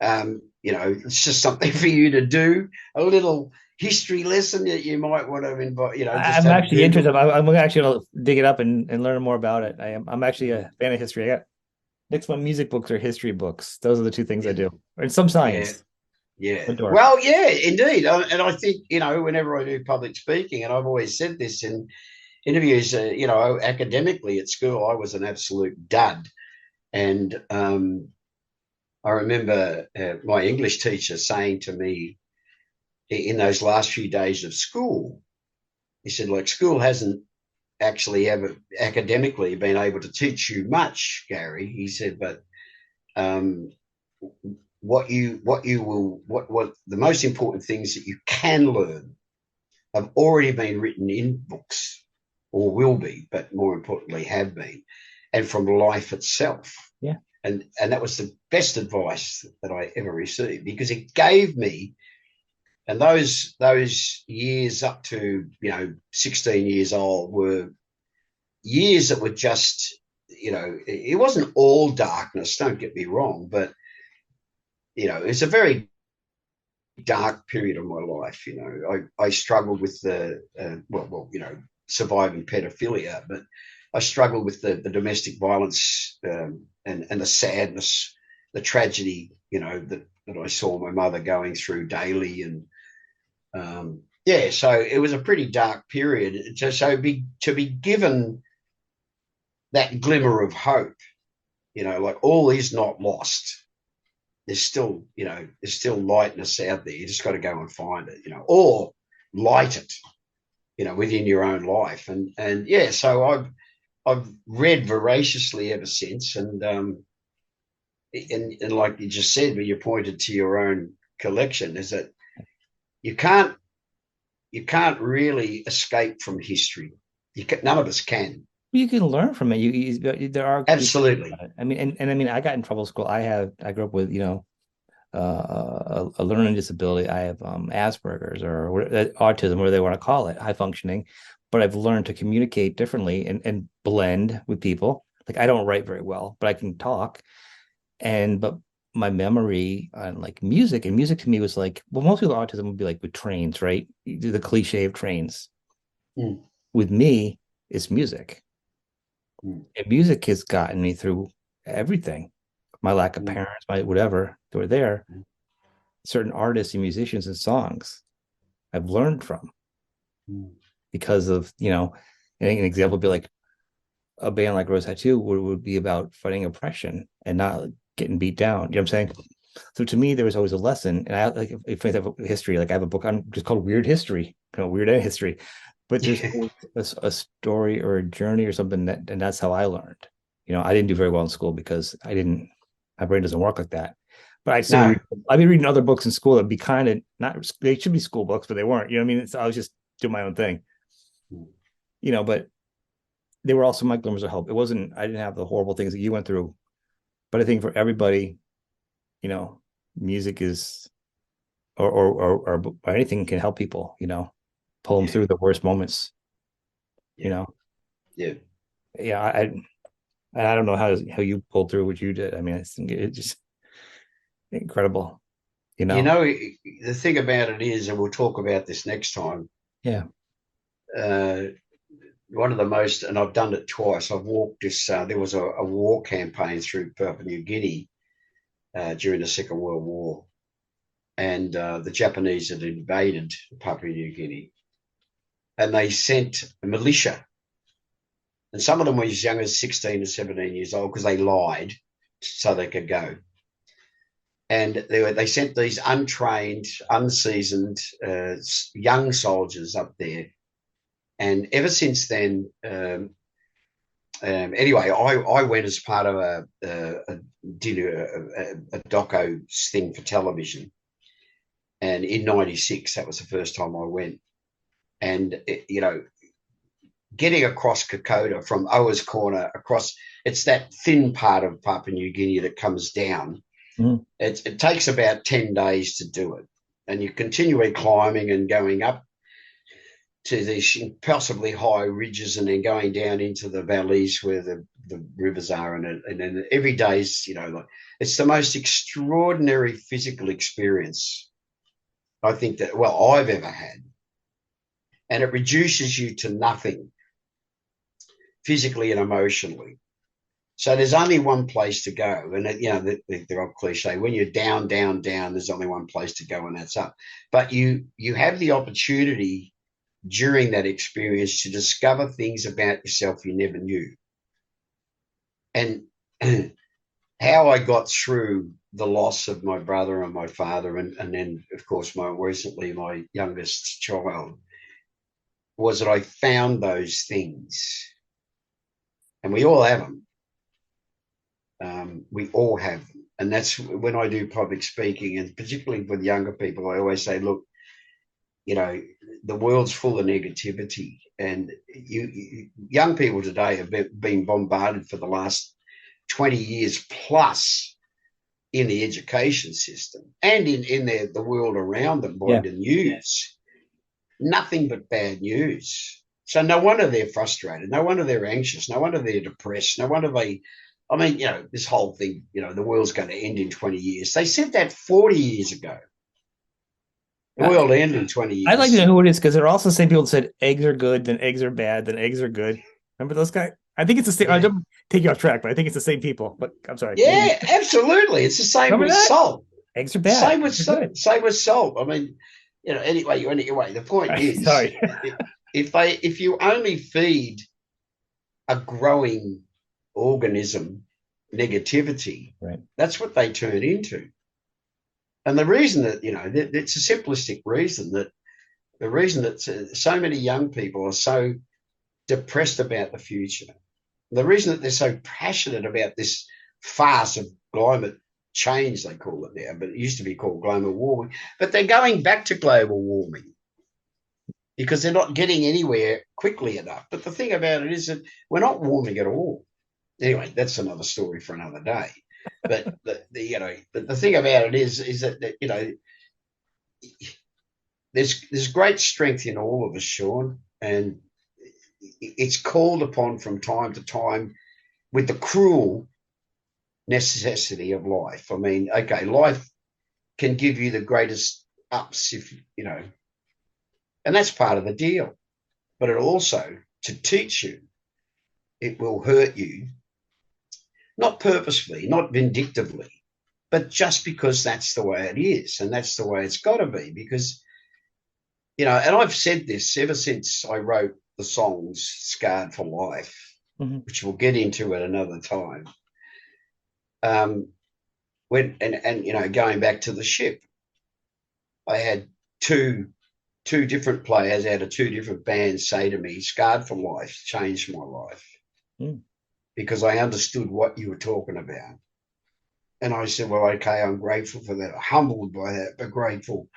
It's just something for you to do, a little history lesson that you might want to invite. I'm actually interested. I'm actually going to dig it up and learn more about it. I'm actually a fan of history. Next one, music books or history books. Those are the two things I do, and some science. Yeah. Well, yeah, indeed. And I think, whenever I do public speaking, and I've always said this, and interviews. Academically at school, I was an absolute dud, and I remember my English teacher saying to me in those last few days of school, he said, like, school hasn't actually ever academically been able to teach you much, Gary. He said, but what the most important things that you can learn have already been written in books, or will be, but more importantly have been, and from life itself. Yeah. And that was the best advice that I ever received, because it gave me, and those years up to 16 years old were years that were just, it wasn't all darkness, don't get me wrong, but it's a very dark period of my life. I struggled with the surviving pedophilia, but I struggled with the domestic violence and the sadness, the tragedy, that I saw my mother going through daily, and so it was a pretty dark period. To be given that glimmer of hope, like all is not lost. There's still lightness out there. You just got to go and find it, or light it, within your own life. And so I've read voraciously ever since. And like you just said, when you pointed to your own collection, is that you can't really escape from history. None of us can. You can learn from it. There are absolutely. I mean, I got in trouble in school. I grew up with a learning disability. I have Asperger's or autism, whatever they want to call it, high functioning. But I've learned to communicate differently and blend with people. Like, I don't write very well, but I can talk. But my memory on like music, and music to me was like, well, most people with autism would be like with trains, right? You do the cliche of trains. With me, it's music. And music has gotten me through everything. My lack of parents, my whatever, they were there. Certain artists and musicians and songs I've learned from because of, I think an example would be like a band like Rose Tattoo would be about fighting oppression and not getting beat down. You know what I'm saying? So to me, there was always a lesson. And I like, if I have history, like I have a book on just called Weird History, Weird History. But there's a story or a journey or something and that's how I learned. I didn't do very well in school because my brain doesn't work like that. But I'd be reading other books in school that'd be kind of they should be school books, but they weren't. You know what I mean? I was just doing my own thing. But they were also my glimmers of hope. I didn't have the horrible things that you went through. But I think for everybody, music is or anything can help people, pull them through the worst moments. Yeah. I don't know how you pulled through what you did. I mean, it's just incredible. The thing about it is, and we'll talk about this next time. Yeah. One of the most, and I've done it twice. I've walked this. There was a war campaign through Papua New Guinea during the Second World War, and the Japanese had invaded Papua New Guinea, and they sent a militia. And some of them were as young as 16 or 17 years old because they lied so they could go. And they sent these untrained, unseasoned young soldiers up there. And ever since then, anyway, I went as part of a doco thing for television. And in 96, that was the first time I went. And, getting across Kokoda from Oa's Corner it's that thin part of Papua New Guinea that comes down. It takes about 10 days to do it. And you're continually climbing and going up to these impossibly high ridges and then going down into the valleys where the rivers are. And then every day is, it's the most extraordinary physical experience I think that, I've ever had. And it reduces you to nothing physically and emotionally. So there's only one place to go. And, the old cliche, when you're down, down, down, there's only one place to go, and that's up. But you have the opportunity during that experience to discover things about yourself you never knew. And how I got through the loss of my brother and my father, and then, of course, recently my youngest child, was that I found those things. And we all have them. We all have them. And that's when I do public speaking, and particularly with younger people, I always say, look, you know, the world's full of negativity, and young people today have been bombarded for the last 20 years plus in the education system and in the world around them by the news. Nothing but bad news. So no wonder they're frustrated. No wonder they're anxious. No wonder they're depressed. No wonder I mean, you know, this whole thing, you know, the world's going to end in 20 years. They said that 40 years ago. The world will end in 20 years. I'd like to know who it is, because there are also the same people that said eggs are good, then eggs are bad, then eggs are good. Remember those guys? I think it's the same. I don't take you off track, but I think it's the same people. But I'm sorry. Yeah, absolutely. It's the same with salt. Eggs are bad. Same with salt. I mean, you know, anyway, the point is, sorry. if you only feed a growing organism negativity, right, that's what they turn into. And the reason that, you know, it's a simplistic reason, that the reason that so many young people are so depressed about the future, the reason that they're so passionate about this farce of climate change, they call it now, but it used to be called global warming, but they're going back to global warming because they're not getting anywhere quickly enough. But the thing about it is that we're not warming at all. Anyway, that's another story for another day. But the thing about it is that you know, there's great strength in all of us, Sean, and it's called upon from time to time with the cruel necessity of life. I mean, okay, life can give you the greatest ups, if you know, and that's part of the deal. But it also, to teach you, it will hurt you. Not purposefully, not vindictively, but just because that's the way it is, and that's the way it's got to be. Because, you know, and I've said this ever since I wrote the songs Scarred for Life, which we'll get into at another time. When you know, going back to the ship, I had two different players out of two different bands say to me, "Scarred for Life changed my life." Because I understood what you were talking about. And I said, well, okay, I'm grateful for that, humbled by that, but grateful.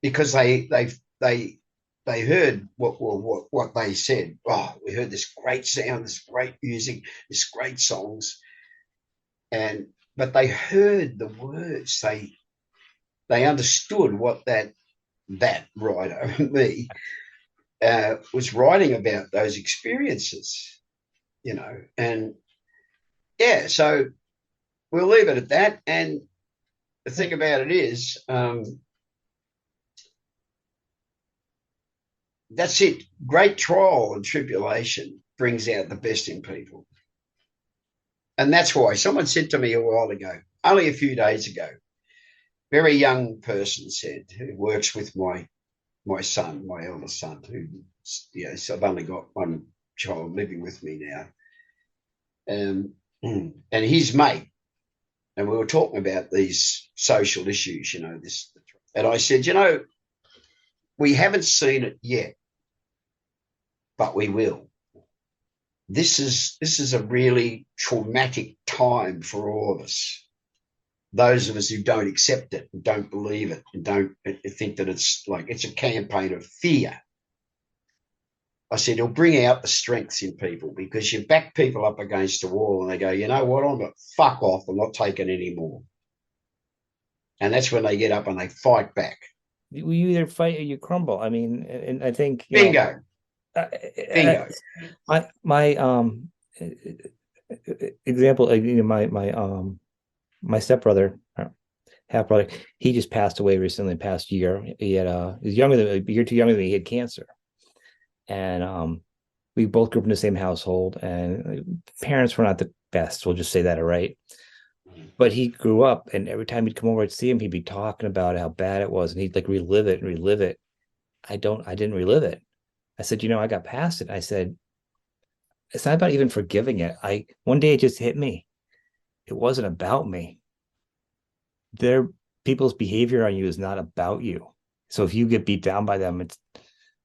Because they heard what they said. Oh, we heard this great sound, this great music, this great songs. But they heard the words. They understood what that writer, me, was writing about those experiences, you know. And yeah, so we'll leave it at that. And the thing about it is, that's it. Great trial and tribulation brings out the best in people. And that's why someone said to me a while ago, only a few days ago, very young person said, who works with my son, my eldest son, who, you know, so I've only got one child living with me now, and his mate, and we were talking about these social issues, you know, this, and I said, you know, we haven't seen it yet, but we will. This is a really traumatic time for all of us. Those of us who don't accept it, and don't believe it, and don't think that it's a campaign of fear. I said, it'll bring out the strengths in people, because you back people up against the wall and they go, you know what, I'm not, fuck off, I'm not taking any more. And that's when they get up and they fight back. You either fight or you crumble. I mean, and I think bingo. Bingo. My example, you know, my stepbrother, half brother, he just passed away recently, past year. He had he was younger than a year too younger than me. He had cancer, and we both grew up in the same household, and parents were not the best. We'll just say that, all right. But he grew up, and every time he'd come over, I'd see him, he'd be talking about how bad it was, and he'd like relive it. I didn't relive it. I said, I got past it. I said, it's not about even forgiving it. One day it just hit me. It wasn't about me. People's behavior on you is not about you. So if you get beat down by them, it's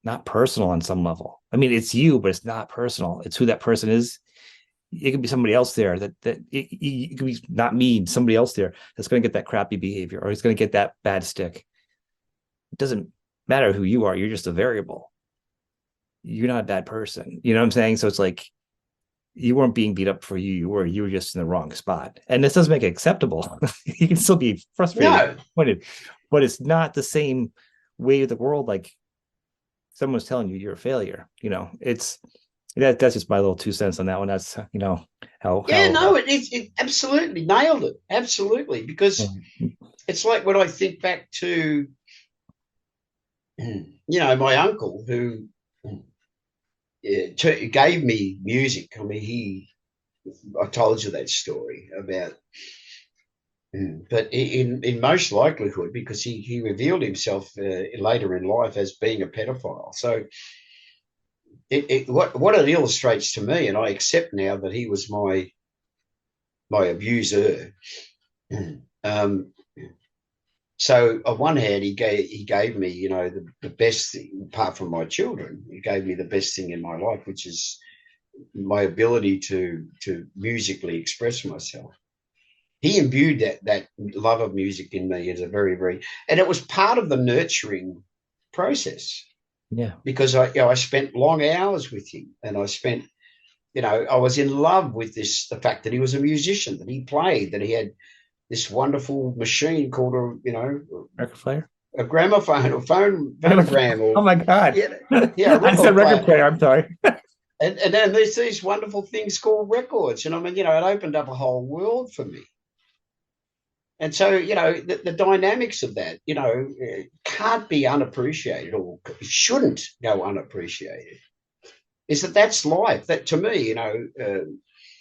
not personal on some level. I mean, it's you, but it's not personal. It's who that person is. It could be somebody else there it could be not me, somebody else there that's going to get that crappy behavior, or he's going to get that bad stick. It doesn't matter who you are. You're just a variable. You're not a bad person. You know what I'm saying? So it's like, you weren't being beat up for you. You were just in the wrong spot. And this doesn't make it acceptable. You can still be frustrated, disappointed, but it's not the same way of the world. Like someone's telling you you're a failure. That's just my little 2 cents on that one. That's how. It absolutely nailed it. Absolutely, because it's like when I think back to my uncle who gave me music. I mean, I told you that story about, but in most likelihood, because he revealed himself later in life as being a pedophile. So what it illustrates to me, and I accept now that he was my abuser. So on one hand, he gave me, the best thing, apart from my children. He gave me the best thing in my life, which is my ability to musically express myself. He imbued that love of music in me as a very, very, and it was part of the nurturing process. Yeah, because I spent long hours with him, and I spent, I was in love with the fact that he was a musician, that he played, that he had this wonderful machine called record player, a gramophone or phonogram. Or, oh my God! Yeah, I said record player. I'm sorry. And then there's these wonderful things called records, and I mean, it opened up a whole world for me. And so, the dynamics of that, can't be unappreciated, or shouldn't go unappreciated. Is that's life. That to me,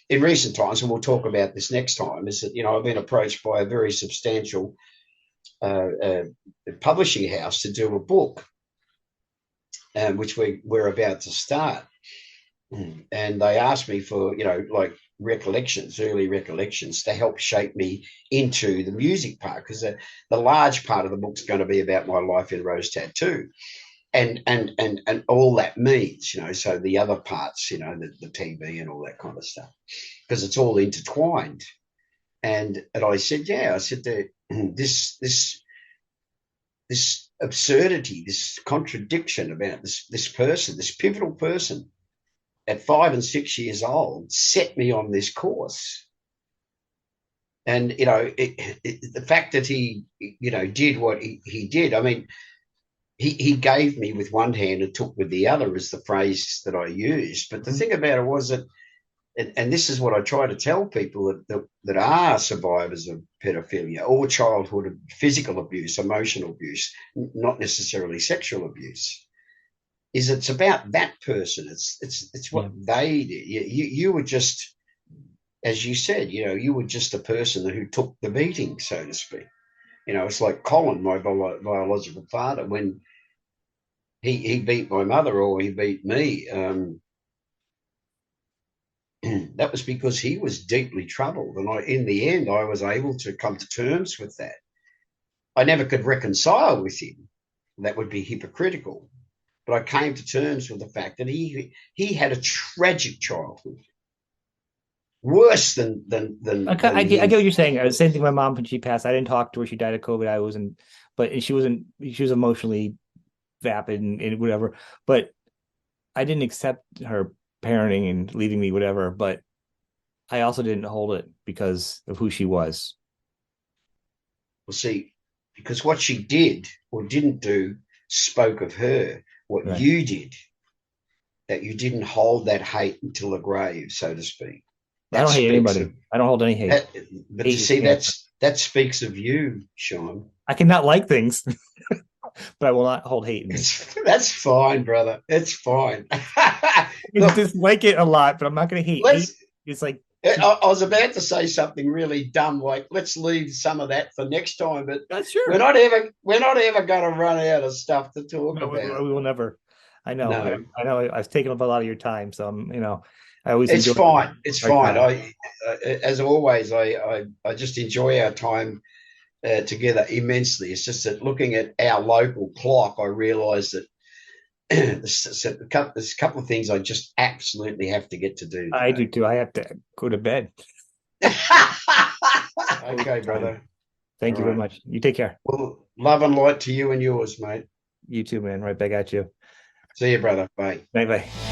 in recent times, and we'll talk about this next time, is that, I've been approached by a very substantial publishing house to do a book, which we're about to start. And they asked me for, like early recollections to help shape me into the music part, because the large part of the book's going to be about my life in Rose Tattoo. And all that means, so the other parts, the TV and all that kind of stuff, because it's all intertwined. And I said, this absurdity, this contradiction about this person, this pivotal person at 5 and 6 years old, set me on this course. And, the fact that he, did what he did, I mean, he gave me with one hand and took with the other, is the phrase that I used. But the thing about it was that, and this is what I try to tell people that are survivors of pedophilia or childhood physical abuse, emotional abuse, not necessarily sexual abuse, is it's about that person. It's what they did. You were just, as you said, you were just a person who took the beating, so to speak. It's like Colin, my biological father, when he beat my mother, or he beat me, that was because he was deeply troubled. And in the end, I was able to come to terms with that. I never could reconcile with him. That would be hypocritical. But I came to terms with the fact that he had a tragic childhood. Worse than I get what you're saying. The same thing with my mom when she passed. I didn't talk to her. She died of COVID. She was emotionally vapid and whatever. But I didn't accept her parenting and leaving me, whatever. But I also didn't hold it because of who she was. Well, see, because what she did or didn't do spoke of her. What you did, that you didn't hold that hate until the grave, so to speak. I don't hate anybody. I don't hold any hate. But you see, that speaks of you, Sean. I cannot like things, but I will not hold hate in me. That's fine, brother. It's fine. I dislike it a lot, but I'm not going to hate. It's like I was about to say something really dumb, like let's leave some of that for next time, but That's sure. we're not ever going to run out of stuff to talk No, about. we will never. I know. No. I know. I've taken up a lot of your time, so I'm. I always It's enjoy fine. It's fine. time. As always, I just enjoy our time together immensely. It's just that looking at our local clock, I realise that there's a couple of things I just absolutely have to get to do today. I do too. I have to go to bed. Okay, brother. Thank you very much. You take care. Well, love and light to you and yours, mate. You too, man. Right back at you. See you, brother. Bye. Bye bye.